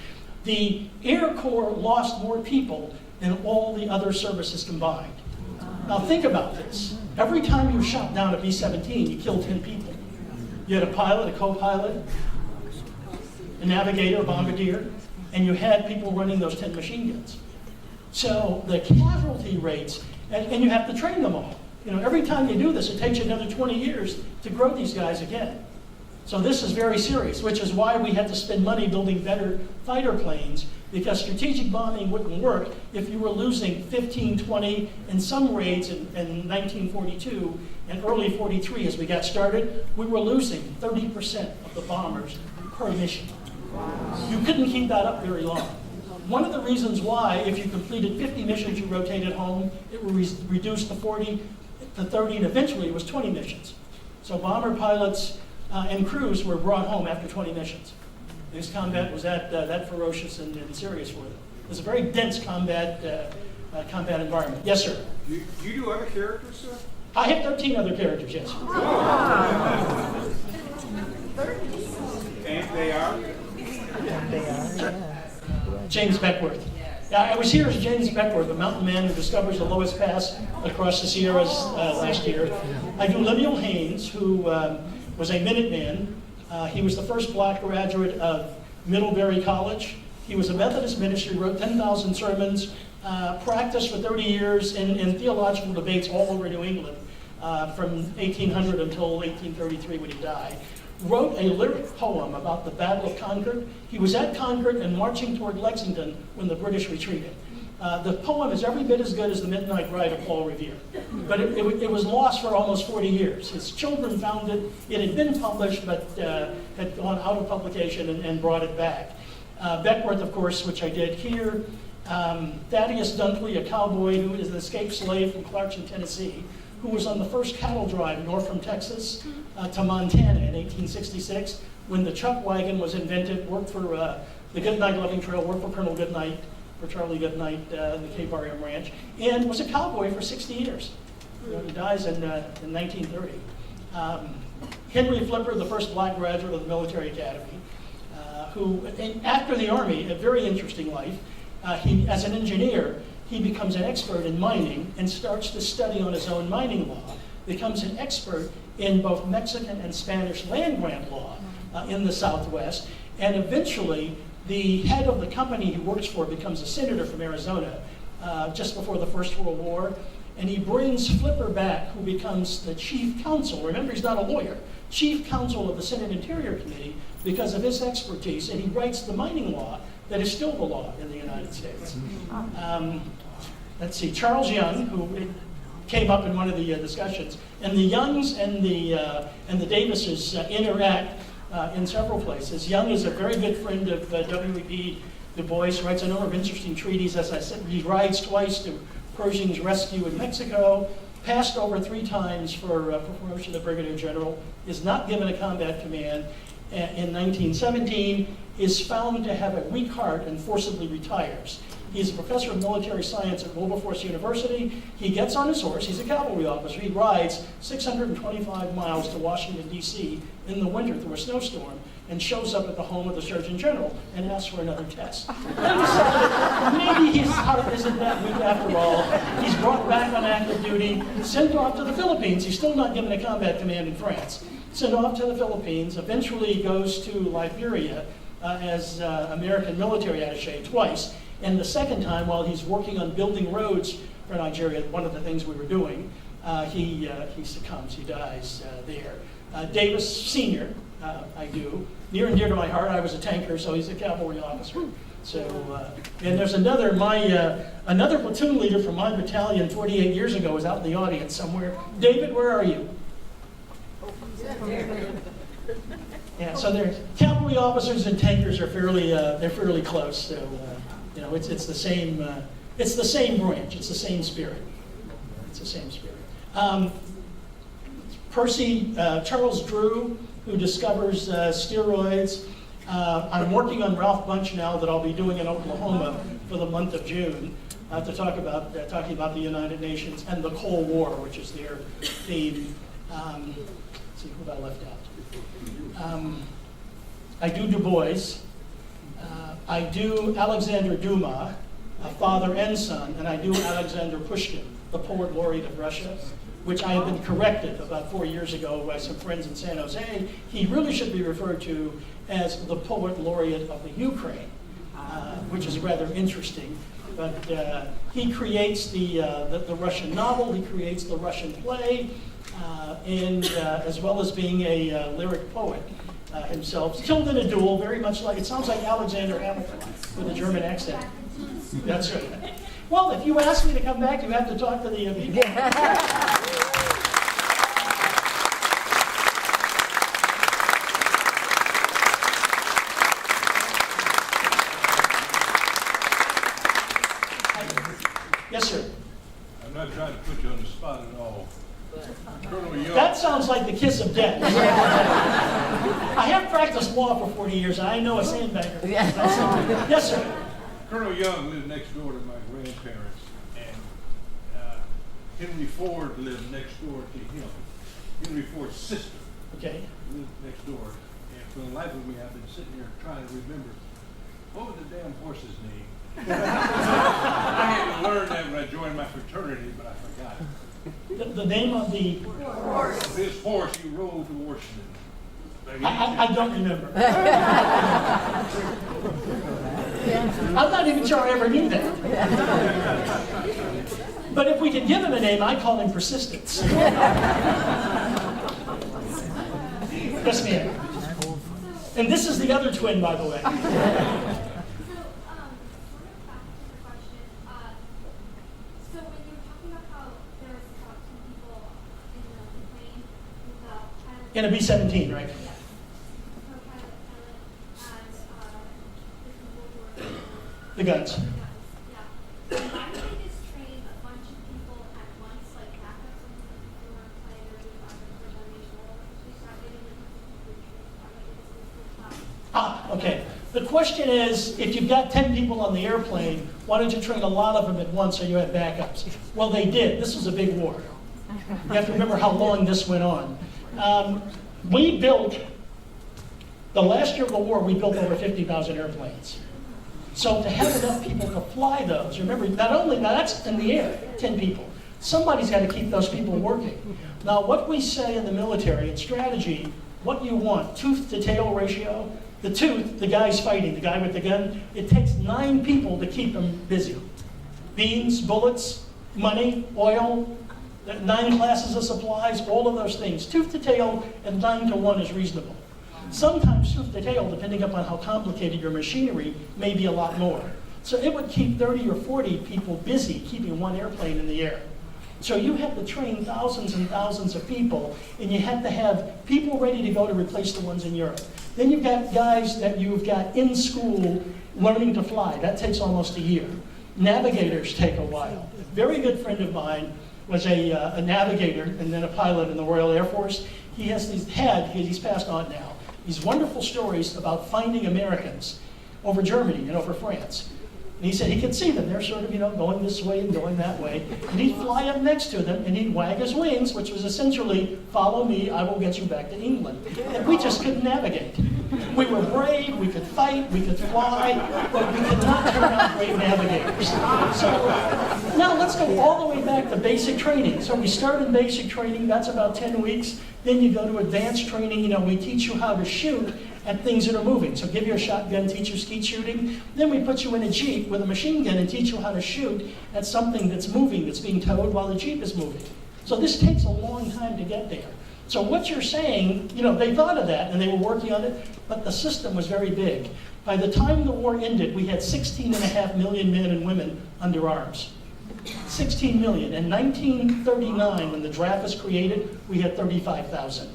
The Air Corps lost more people than all the other services combined. Now think about this. Every time you shot down a B-17, you killed 10 people. You had a pilot, a co-pilot, a navigator, a bombardier, and you had people running those 10 machine guns. So the casualty rates, and you have to train them all. You know, every time you do this, it takes you another 20 years to grow these guys again. So this is very serious, which is why we had to spend money building better fighter planes, because strategic bombing wouldn't work if you were losing 15, 20, in some raids in 1942 and early 43 as we got started, we were losing 30% of the bombers per mission. You couldn't keep that up very long. One of the reasons why, if you completed 50 missions, you rotated home, it would reduce to 40 to 30, and eventually it was 20 missions. So bomber pilots and crews were brought home after 20 missions. This combat was that ferocious and serious for them. It was a very dense combat environment. Yes, sir? Do you do other characters, sir? I have 13 other characters, yes. And they are? James Beckworth. I was here as James Beckworth, a mountain man who discovers the lowest pass across the Sierras last year. I do Lemuel Haynes, who was a Minuteman. He was the first black graduate of Middlebury College. He was a Methodist minister, wrote 10,000 sermons, practiced for 30 years in theological debates all over New England from 1800 until 1833 when he died. Wrote a lyric poem about the Battle of Concord. He was at Concord and marching toward Lexington when the British retreated. The poem is every bit as good as The Midnight Ride of Paul Revere, but it was lost for almost 40 years. His children found it. It had been published, but had gone out of publication and brought it back. Beckworth, of course, which I did here. Thaddeus Dunkley, a cowboy who is an escaped slave from Clarkson, Tennessee, who was on the first cattle drive north from Texas to Montana in 1866, when the chuck wagon was invented, worked for the Goodnight Loving Trail, worked for Colonel Goodnight, for Charlie Goodnight, the Cape RM Ranch, and was a cowboy for 60 years. He dies in 1930. Henry Flipper, the first black graduate of the Military Academy, who, after the Army, a very interesting life, as an engineer, he becomes an expert in mining and starts to study on his own mining law, becomes an expert in both Mexican and Spanish land grant law in the Southwest, and eventually the head of the company he works for becomes a senator from Arizona just before the First World War, and he brings Flipper back, who becomes the chief counsel. Remember, he's not a lawyer. Chief counsel of the Senate Interior Committee because of his expertise, and he writes the mining law that is still the law in the United States. Let's see, Charles Young, who came up in one of the discussions, and the Youngs and the Davises interact in several places. Young is a very good friend of W.E.B. Du Bois, writes a number of interesting treaties. As I said, he rides twice to Pershing's rescue in Mexico, passed over 3 times for promotion to brigadier general, is not given a combat command. In 1917, is found to have a weak heart and forcibly retires. He's a professor of military science at Wilberforce University. He gets on his horse, he's a cavalry officer, he rides 625 miles to Washington, D.C. in the winter through a snowstorm and shows up at the home of the Surgeon General and asks for another test. Maybe his heart isn't that weak after all. He's brought back on active duty, sent off to the Philippines. He's still not given a combat command in France. Sent off to the Philippines, eventually goes to Liberia as American military attaché twice. And the second time, while he's working on building roads for Nigeria, one of the things we were doing, he succumbs, he dies there. Davis Sr., I do, near and dear to my heart. I was a tanker, so he's a cavalry officer. So, and there's another, another platoon leader from my battalion 48 years ago was out in the audience somewhere. David, where are you? Yeah, so there's cavalry officers and tankers are they're fairly close. So, you know, it's the same branch, it's the same spirit. It's the same spirit. Charles Drew, who discovers steroids. I'm working on Ralph Bunche now that I'll be doing in Oklahoma for the month of June to talk about talking about the United Nations and the Cold War, which is their theme. Let's see who I left out. I do Du Bois. I do Alexander Dumas, father and son, and I do Alexander Pushkin, the poet laureate of Russia, which I have been corrected about 4 years ago by some friends in San Jose. He really should be referred to as the poet laureate of the Ukraine, which is rather interesting. But he creates the Russian novel, he creates the Russian play, and as well as being a lyric poet himself. Killed in a duel, very much like, it sounds like Alexander Hamilton with a German accent. That's right. Well, if you ask me to come back, you have to talk to the people. Yes, sir. I'm not trying to put you on the spot at all. Colonel Young. That sounds like the kiss of death. I have practiced law for 40 years. I know a sandbagger. Yes, sir. Colonel Young lived next door to my grandparents, and Henry Ford lived next door to him. Henry Ford's sister Okay. lived next door, and for the life of me, I've been sitting here trying to remember, what was the damn horse's name? I had to learn that when I joined my fraternity, but I forgot it. The name of the Horse. His horse he rode to Washington. I don't remember. I'm not even sure I ever knew that. But if we could give him a name, I'd call him Persistence. Yes, ma'am. And this is the other twin, by the way. Sort of back to the question. So when you were talking about how there was about 2 people in the plane without pilot. In a B-17, right? Yes. No pilot, and the people who were The guns. Yeah. Why would they just train a bunch of people at once, like backups, and people who weren't playing or doing backups for their national? They start getting the people who were trained. Okay. The question is, if you've got 10 people on the airplane, why don't you train a lot of them at once so you have backups? Well, they did. This was a big war. You have to remember how long this went on. We built, the last year of the war, we built over 50,000 airplanes. So to have enough people to fly those, remember, now that's in the air, 10 people. Somebody's got to keep those people working. Now, what we say in the military, in strategy, what you want, tooth to tail ratio, the tooth, the guy's fighting, the guy with the gun, it takes 9 people to keep him busy. Beans, bullets, money, oil, 9 classes of supplies, all of those things. Tooth to tail and 9 to 1 is reasonable. Sometimes tooth to tail, depending upon how complicated your machinery, may be a lot more. So it would keep 30 or 40 people busy keeping one airplane in the air. So you had to train thousands and thousands of people, and you had to have people ready to go to replace the ones in Europe. Then you've got guys that you've got in school learning to fly. That takes almost a year. Navigators take a while. A very good friend of mine was a navigator and then a pilot in the Royal Air Force. He has he's passed on now, these wonderful stories about finding Americans over Germany and over France. And he said he could see them. They're sort of, going this way and going that way. And he'd fly up next to them and he'd wag his wings, which was essentially, follow me, I will get you back to England. And we just couldn't navigate. We were brave, we could fight, we could fly, but we could not turn out great navigators. So now let's go all the way back to basic training. So we start in basic training, that's about 10 weeks. Then you go to advanced training, we teach you how to shoot at things that are moving. So give you a shotgun, teach you skeet shooting. Then we put you in a Jeep with a machine gun and teach you how to shoot at something that's moving, that's being towed while the Jeep is moving. So this takes a long time to get there. So what you're saying, they thought of that and they were working on it, but the system was very big. By the time the war ended, we had 16.5 million men and women under arms. 16 million. In 1939, when the draft was created, we had 35,000.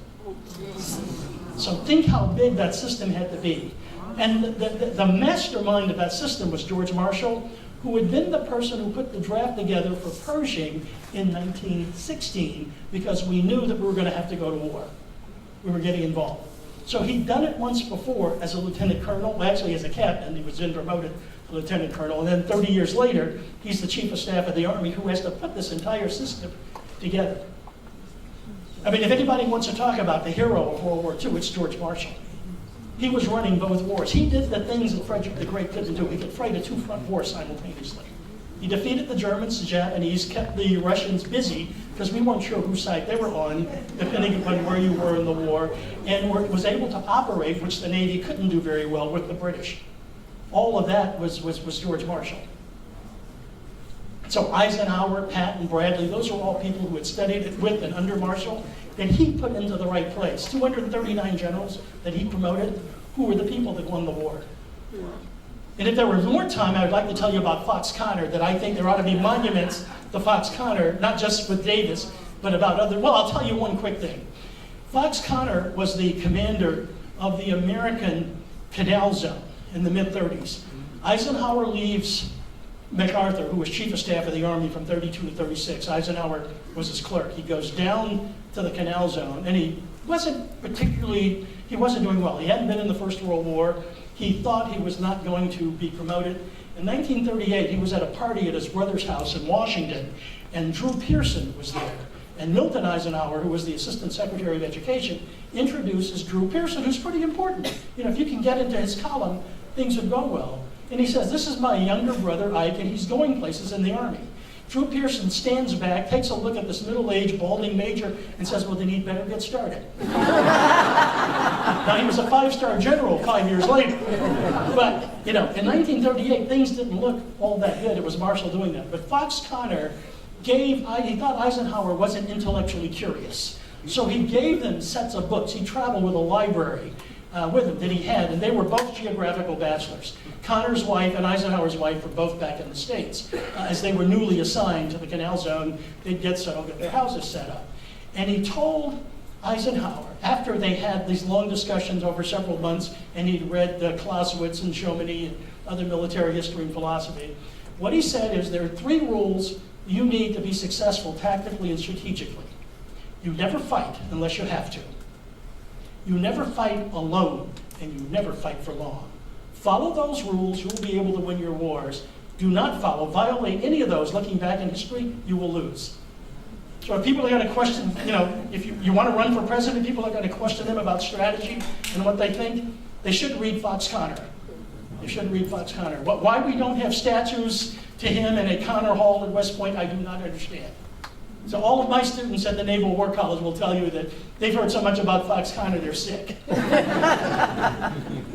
So think how big that system had to be. And the mastermind of that system was George Marshall, who had been the person who put the draft together for Pershing in 1916, because we knew that we were going to have to go to war. We were getting involved. So he'd done it once before as a lieutenant colonel, well, actually as a captain. He was then promoted to lieutenant colonel. And then 30 years later, he's the chief of staff of the Army who has to put this entire system together. I mean, if anybody wants to talk about the hero of World War II, it's George Marshall. He was running both wars. He did the things that Frederick the Great couldn't do. He could fight a 2-front war simultaneously. He defeated the Germans, the Japanese, kept the Russians busy, because we weren't sure whose side they were on, depending upon where you were in the war, and was able to operate, which the Navy couldn't do very well, with the British. All of that was George Marshall. So Eisenhower, Patton, Bradley, those are all people who had studied it with and under Marshall, that he put into the right place. 239 generals that he promoted, who were the people that won the war. And if there were more time, I would like to tell you about Fox Connor, that I think there ought to be monuments to Fox Connor, not just with Davis, but about other. Well, I'll tell you one quick thing. Fox Connor was the commander of the American Canal Zone in the mid-30s. Eisenhower leaves MacArthur, who was chief of staff of the Army from 32 to 36. Eisenhower was his clerk. He goes down to the Canal Zone, and he wasn't doing well. He hadn't been in the First World War. He thought he was not going to be promoted. In 1938, he was at a party at his brother's house in Washington, and Drew Pearson was there. And Milton Eisenhower, who was the Assistant Secretary of Education, introduces Drew Pearson, who's pretty important. If you can get into his column, things would go well. And he says, this is my younger brother, Ike, and he's going places in the Army. Drew Pearson stands back, takes a look at this middle-aged, balding major, and says, well, then he'd better get started. Now, he was a 5-star general 5 years later. But, in 1938, things didn't look all that good. It was Marshall doing that. But Fox Connor he thought Eisenhower wasn't intellectually curious. So he gave them sets of books. He traveled with a library with him that he had, and they were both geographical bachelors. Connor's wife and Eisenhower's wife were both back in the States. As they were newly assigned to the Canal Zone, they'd get settled, get their houses set up. And he told Eisenhower, after they had these long discussions over several months, and he'd read Clausewitz and Jomini and other military history and philosophy, what he said is there are 3 rules you need to be successful tactically and strategically. You never fight unless you have to. You never fight alone, and you never fight for long. Follow those rules, you will be able to win your wars. Do not violate any of those. Looking back in history, you will lose. So if people are going to question, if you want to run for president, people are going to question them about strategy and what they think, they should read Fox Connor. They should read Fox Connor. Why we don't have statues to him in a Connor Hall at West Point, I do not understand. So all of my students at the Naval War College will tell you that they've heard so much about Fox Connor, they're sick.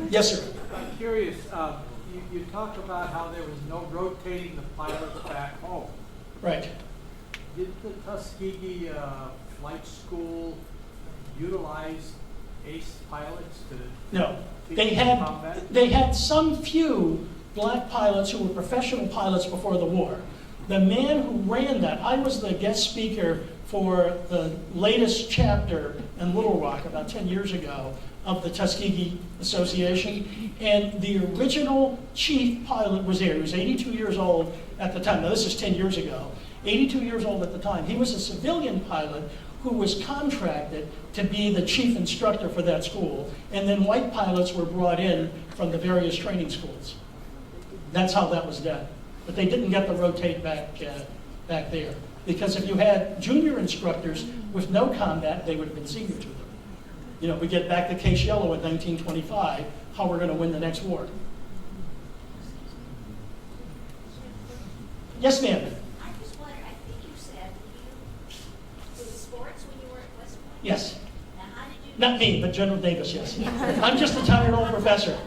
Yes, sir. I'm curious, you talk about how there was no rotating the pilots back home. Right. Did the Tuskegee Flight School utilize ace pilots to No, teach they combat? had some few black pilots who were professional pilots before the war. The man who ran that, I was the guest speaker for the latest chapter in Little Rock about 10 years ago of the Tuskegee Association, and the original chief pilot was there. He was 82 years old at the time. Now this is 10 years ago. 82 years old at the time. He was a civilian pilot who was contracted to be the chief instructor for that school, and then white pilots were brought in from the various training schools. That's how that was done. But they didn't get to rotate back there. Because if you had junior instructors with no combat, they would have been senior to them. You know, we get back to Case Yellow in 1925, how we're going to win the next war. Yes, ma'am? I just wonder, I think you said that you did sports when you were at West Point? Yes. Now, how did you? Not me, but General Davis, yes. I'm just a tired old professor.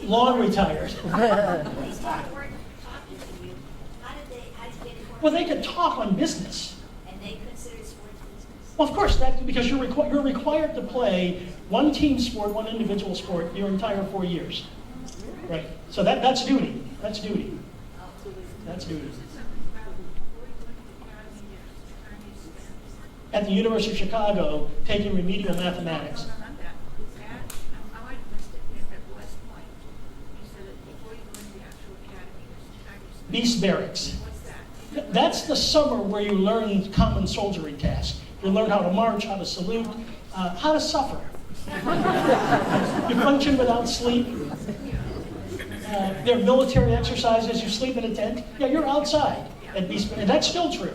Long retired. These people weren't talking to you. How did you get it? Well, they could talk on business. And they considered sports business? Well, of course, because you're required to play one team sport, one individual sport, your entire 4 years. Right. So that's duty. That's duty. That's duty. At the University of Chicago, taking remedial mathematics. Beast Barracks. That's the summer where you learn common soldiery tasks. You learn how to march, how to salute, how to suffer. You function without sleep. There are military exercises. You sleep in a tent. Yeah, you're outside at Beast Barracks, and that's still true.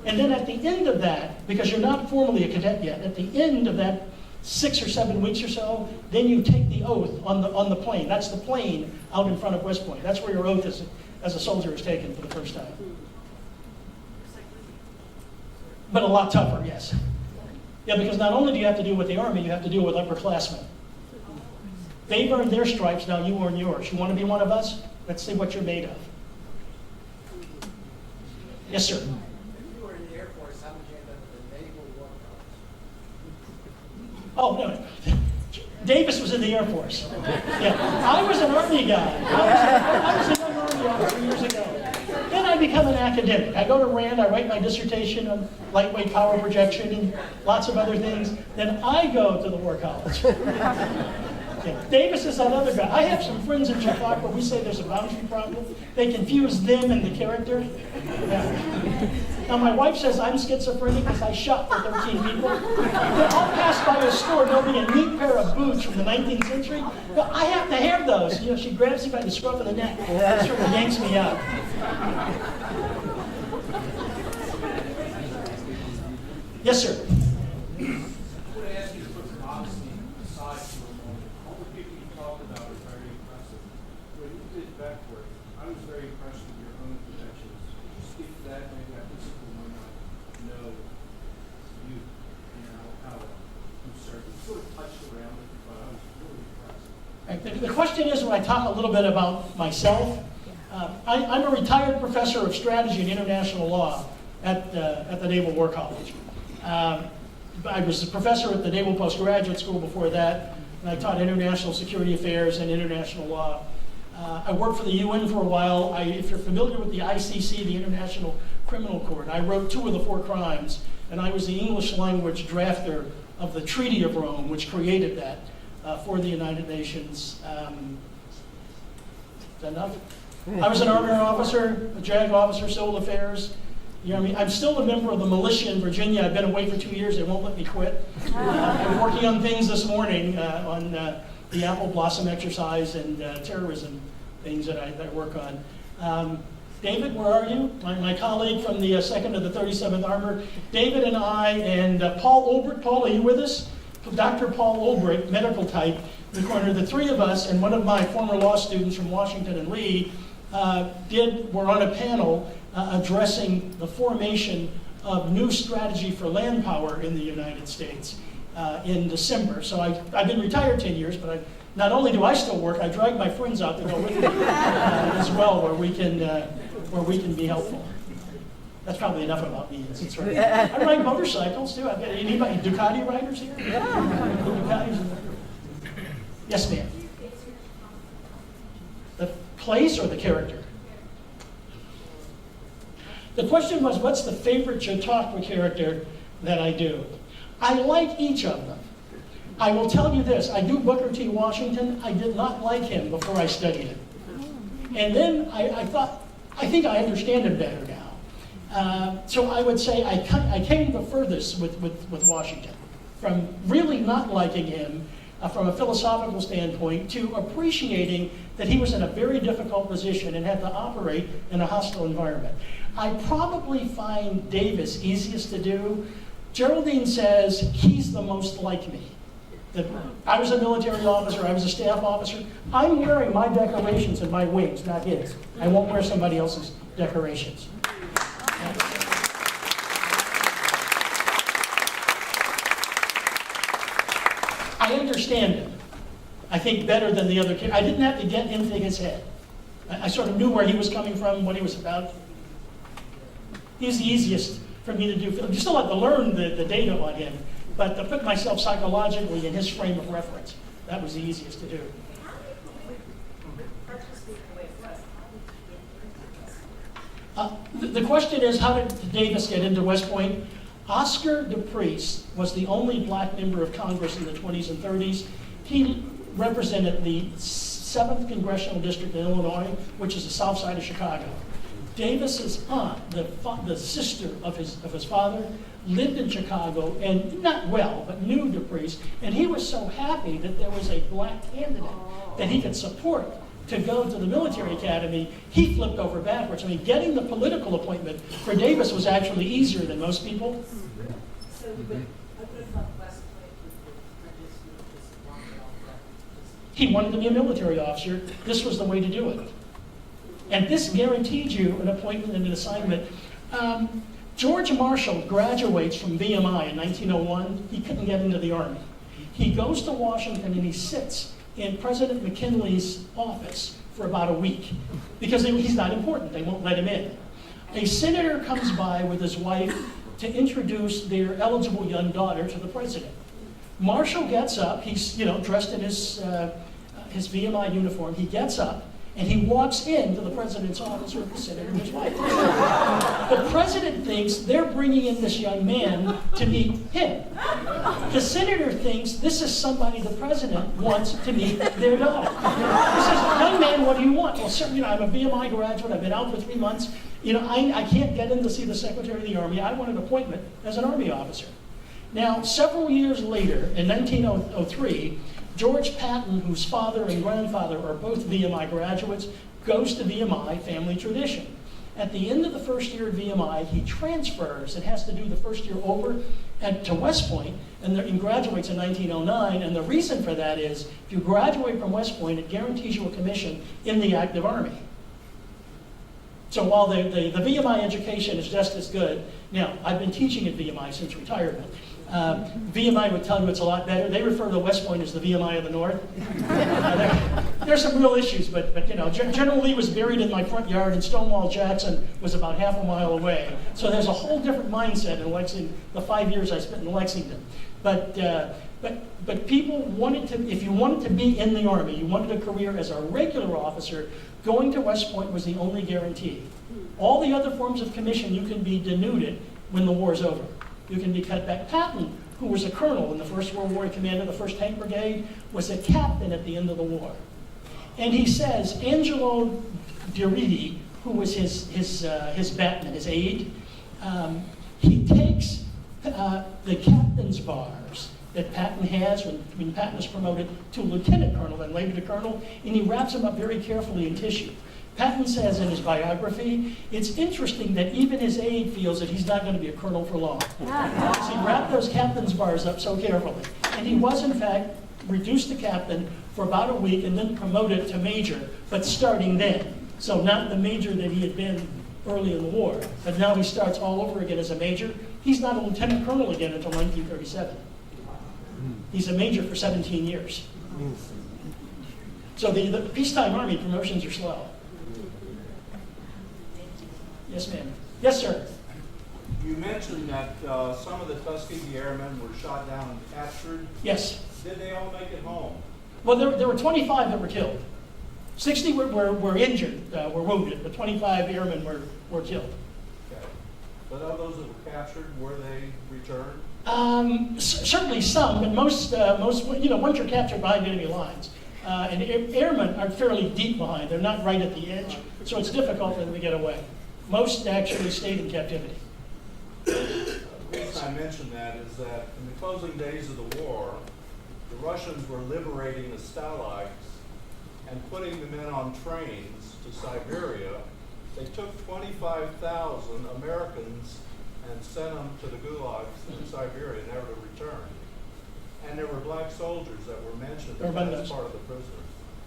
And then at the end of that, because you're not formally a cadet yet, at the end of that 6 or 7 weeks or so, then you take the oath on the plane. That's the plane out in front of West Point. That's where your oath as a soldier is taken for the first time. But a lot tougher, yes. Yeah, because not only do you have to deal with the Army, you have to deal with upperclassmen. They've earned their stripes, now you earn yours. You want to be one of us? Let's see what you're made of. Yes, sir. If you were in the Air Force, how would you end up with a naval war college? Oh, no. Davis was in the Air Force. Yeah. I was an Army guy. I was a young Army officer years ago. Then I become an academic. I go to Rand, I write my dissertation on lightweight power projection and lots of other things. Then I go to the War College. Yeah. Davis is that other guy. I have some friends in Chicago where we say there's a boundary problem. They confuse them and the character. Yeah. Now my wife says I'm schizophrenic because I shot for 13 people. I'll pass by a store, there'll be a neat pair of boots from the 19th century. But I have to have those. You know, she grabs me by the scruff of the neck and sort of yanks me out. Yes, sir. I would ask you to put the modesty aside for a moment. All the people you talked about are very impressive. When you did backward, I was very impressed with your own credentials. Could you speak to that? Maybe I think people might not know you and how you served. You sort of touched around it, but I was really impressed. The question is, when I talk a little bit about myself, I'm a retired professor of strategy and international law at the Naval War College. I was a professor at the Naval Postgraduate School before that, and I taught international security affairs and international law. I worked for the UN for a while. If you're familiar with the ICC, the International Criminal Court, I wrote 2 of the 4 crimes, and I was the English language drafter of the Treaty of Rome, which created that for the United Nations. Is that enough? I was an Army officer, a JAG officer, civil affairs. You know what I mean? I'm still a member of the militia in Virginia. I've been away for 2 years. They won't let me quit. I'm working on things this morning on the Apple Blossom exercise and terrorism things that I work on. David, where are you? My colleague from the 2nd to the 37th Armor. David and I and Paul Olbrich. Paul, are you with us? Dr. Paul Olbrich, medical type, in the corner. The 3 of us and one of my former law students from Washington and Lee were on a panel addressing the formation of new strategy for land power in the United States in December. So I've been retired 10 years, but not only do I still work, I drag my friends out to go with me as well, where we can be helpful. That's probably enough about me. I ride motorcycles too. I've got anybody Ducati riders here? Ducatis. Yes, ma'am. The place or the character? The question was, what's the favorite Chautauqua character that I do? I like each of them. I will tell you this, I do Booker T. Washington. I did not like him before I studied him. And then I think I understand him better now. So I would say I came the furthest with Washington, from really not liking him from a philosophical standpoint to appreciating that he was in a very difficult position and had to operate in a hostile environment. I probably find Davis easiest to do. Geraldine says he's the most like me. That I was a military officer, I was a staff officer. I'm wearing my decorations and my wings, not his. I won't wear somebody else's decorations. I understand him, I think, better than the other kid. I didn't have to get into his head. I sort of knew where he was coming from, what he was about. He's the easiest for me to do. You still have to learn the data on him, but to put myself psychologically in his frame of reference, that was the easiest to do. The question is, how did Davis get into West Point? Oscar DePriest was the only black member of Congress in the 20s and 30s. He represented the 7th Congressional District in Illinois, which is the south side of Chicago. Davis's aunt, the sister of his father, lived in Chicago and not well, but knew DePriest, and he was so happy that there was a black candidate that he could support to go to the military academy. He flipped over backwards. I mean, getting the political appointment for Davis was actually easier than most people. So, but I would have thought West Point would just walk it off. He wanted to be a military officer. This was the way to do it. And this guaranteed you an appointment and an assignment. George Marshall graduates from VMI in 1901. He couldn't get into the Army. He goes to Washington and he sits in President McKinley's office for about a week because he's not important. They won't let him in. A senator comes by with his wife to introduce their eligible young daughter to the president. Marshall gets up. He's dressed in his VMI uniform. He gets up and he walks into the president's office with the senator and his wife. The president thinks they're bringing in this young man to meet him. The senator thinks this is somebody the president wants to meet their daughter. He says, young man, what do you want? Well, sir, I'm a VMI graduate. I've been out for 3 months. I can't get in to see the Secretary of the Army. I want an appointment as an Army officer. Now, several years later, in 1903, George Patton, whose father and grandfather are both VMI graduates, goes to VMI, family tradition. At the end of the first year at VMI, he transfers and has to do the first year over to West Point and graduates in 1909. And the reason for that is, if you graduate from West Point, it guarantees you a commission in the active Army. So while the VMI education is just as good, now, I've been teaching at VMI since retirement. VMI would tell you it's a lot better. They refer to West Point as the VMI of the North. There's some real issues, but General Lee was buried in my front yard, and Stonewall Jackson was about half a mile away. So there's a whole different mindset in Lexington, the 5 years I spent in Lexington. But people wanted to, if you wanted to be in the Army, you wanted a career as a regular officer, going to West Point was the only guarantee. All the other forms of commission, you can be denuded when the war's over. You can be cut back. Patton, who was a colonel in the First World War, commander of the 1st Tank Brigade, was a captain at the end of the war. And he says, Angelo Diridi, who was his batman, his aide, he takes the captain's bars that Patton has when Patton is promoted to lieutenant colonel and later to colonel, and he wraps them up very carefully in tissue. Patton says in his biography, it's interesting that even his aide feels that he's not going to be a colonel for long. So he wrapped those captain's bars up so carefully. And he was, in fact, reduced to captain for about a week and then promoted to major, but starting then. So not the major that he had been early in the war, but now he starts all over again as a major. He's not a lieutenant colonel again until 1937. He's a major for 17 years. So the peacetime Army promotions are slow. Yes, ma'am. Yes, sir. You mentioned that some of the Tuskegee Airmen were shot down and captured. Yes. Did they all make it home? Well, there were 25 that were killed. 60 were injured, were wounded, but 25 airmen were killed. Okay. But of those that were captured, were they returned? Certainly some, but most, once you're captured behind enemy lines, and airmen are fairly deep behind. They're not right at the edge, so it's difficult for them to get away. Most actually stayed in captivity. The reason I mention that is that in the closing days of the war, the Russians were liberating the Stalags and putting the men on trains to Siberia. They took 25,000 Americans and sent them to the gulags in Siberia, never to return. And there were black soldiers that were mentioned as part of the prisoners.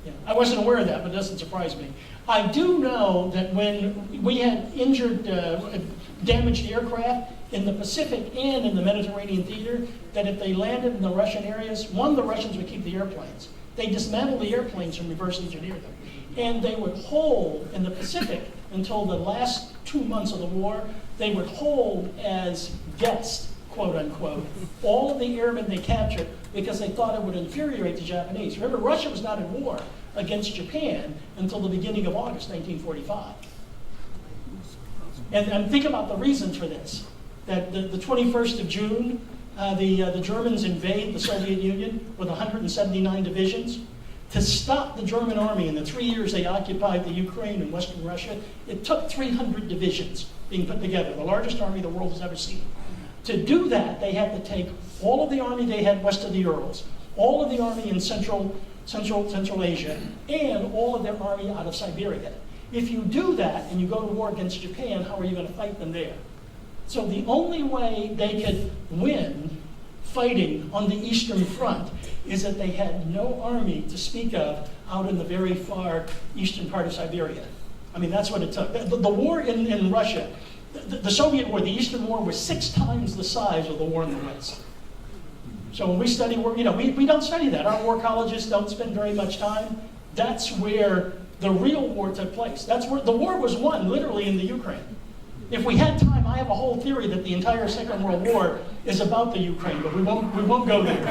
Yeah. I wasn't aware of that, but it doesn't surprise me. I do know that when we had injured, damaged aircraft in the Pacific and in the Mediterranean theater, that if they landed in the Russian areas, one, the Russians would keep the airplanes. They dismantled the airplanes and reverse engineer them. And they would hold in the Pacific until the last 2 months of the war, they would hold as guests, quote unquote, all of the airmen they captured because they thought it would infuriate the Japanese. Remember, Russia was not in war against Japan until the beginning of August 1945. And think about the reasons for this. That the 21st of June, the Germans invade the Soviet Union with 179 divisions. To stop the German army in the 3 years they occupied the Ukraine and Western Russia, it took 300 divisions being put together, the largest army the world has ever seen. To do that, they had to take all of the army they had west of the Urals, all of the army in Central Asia, and all of their army out of Siberia. If you do that and you go to war against Japan, how are you going to fight them there? So the only way they could win fighting on the Eastern Front is that they had no army to speak of out in the very far eastern part of Siberia. I mean, that's what it took. The war in Russia, the Soviet war, the Eastern War, was 6 times the size of the war in the West. So when we study war, we don't study that. Our war colleges don't spend very much time. That's where the real war took place. That's where the war was won, literally, in the Ukraine. If we had time, I have a whole theory that the entire Second World War is about the Ukraine, but we won't go there.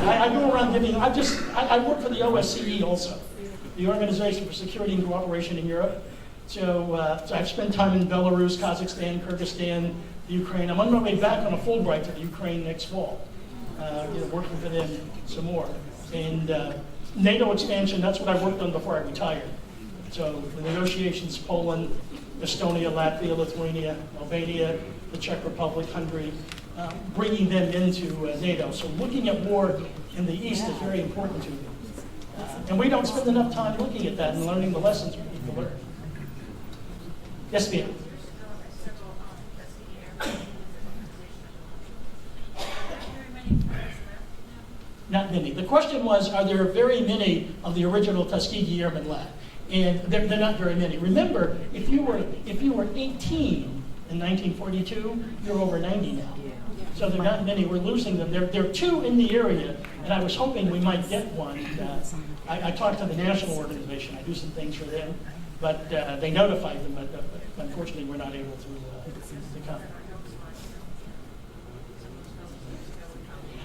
I go around giving. I work for the OSCE also, the Organization for Security and Cooperation in Europe. So I've spent time in Belarus, Kazakhstan, Kyrgyzstan, the Ukraine. I'm on my way back on a Fulbright to the Ukraine next fall, working for them some more. And NATO expansion, that's what I worked on before I retired. So the negotiations, Poland, Estonia, Latvia, Lithuania, Albania, the Czech Republic, Hungary, bringing them into NATO. So looking at war in the East is very important to me. And we don't spend enough time looking at that and learning the lessons we need to learn. Yes, ma'am. Not many. The question was, are there very many of the original Tuskegee Airmen left? And they're not very many. Remember, if you were 18 in 1942, you're over 90 now. So they're not many. We're losing them. There are 2 in the area, and I was hoping we might get one. I talked to the national organization. I do some things for them, but they notified them, but unfortunately we're not able to come.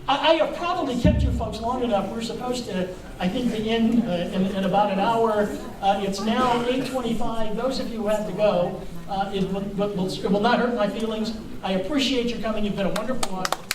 I have probably kept you folks long enough. We're supposed to, I think, be in about an hour. It's now 8:25. Those of you who have to go, it will not hurt my feelings. I appreciate your coming. You've been a wonderful audience.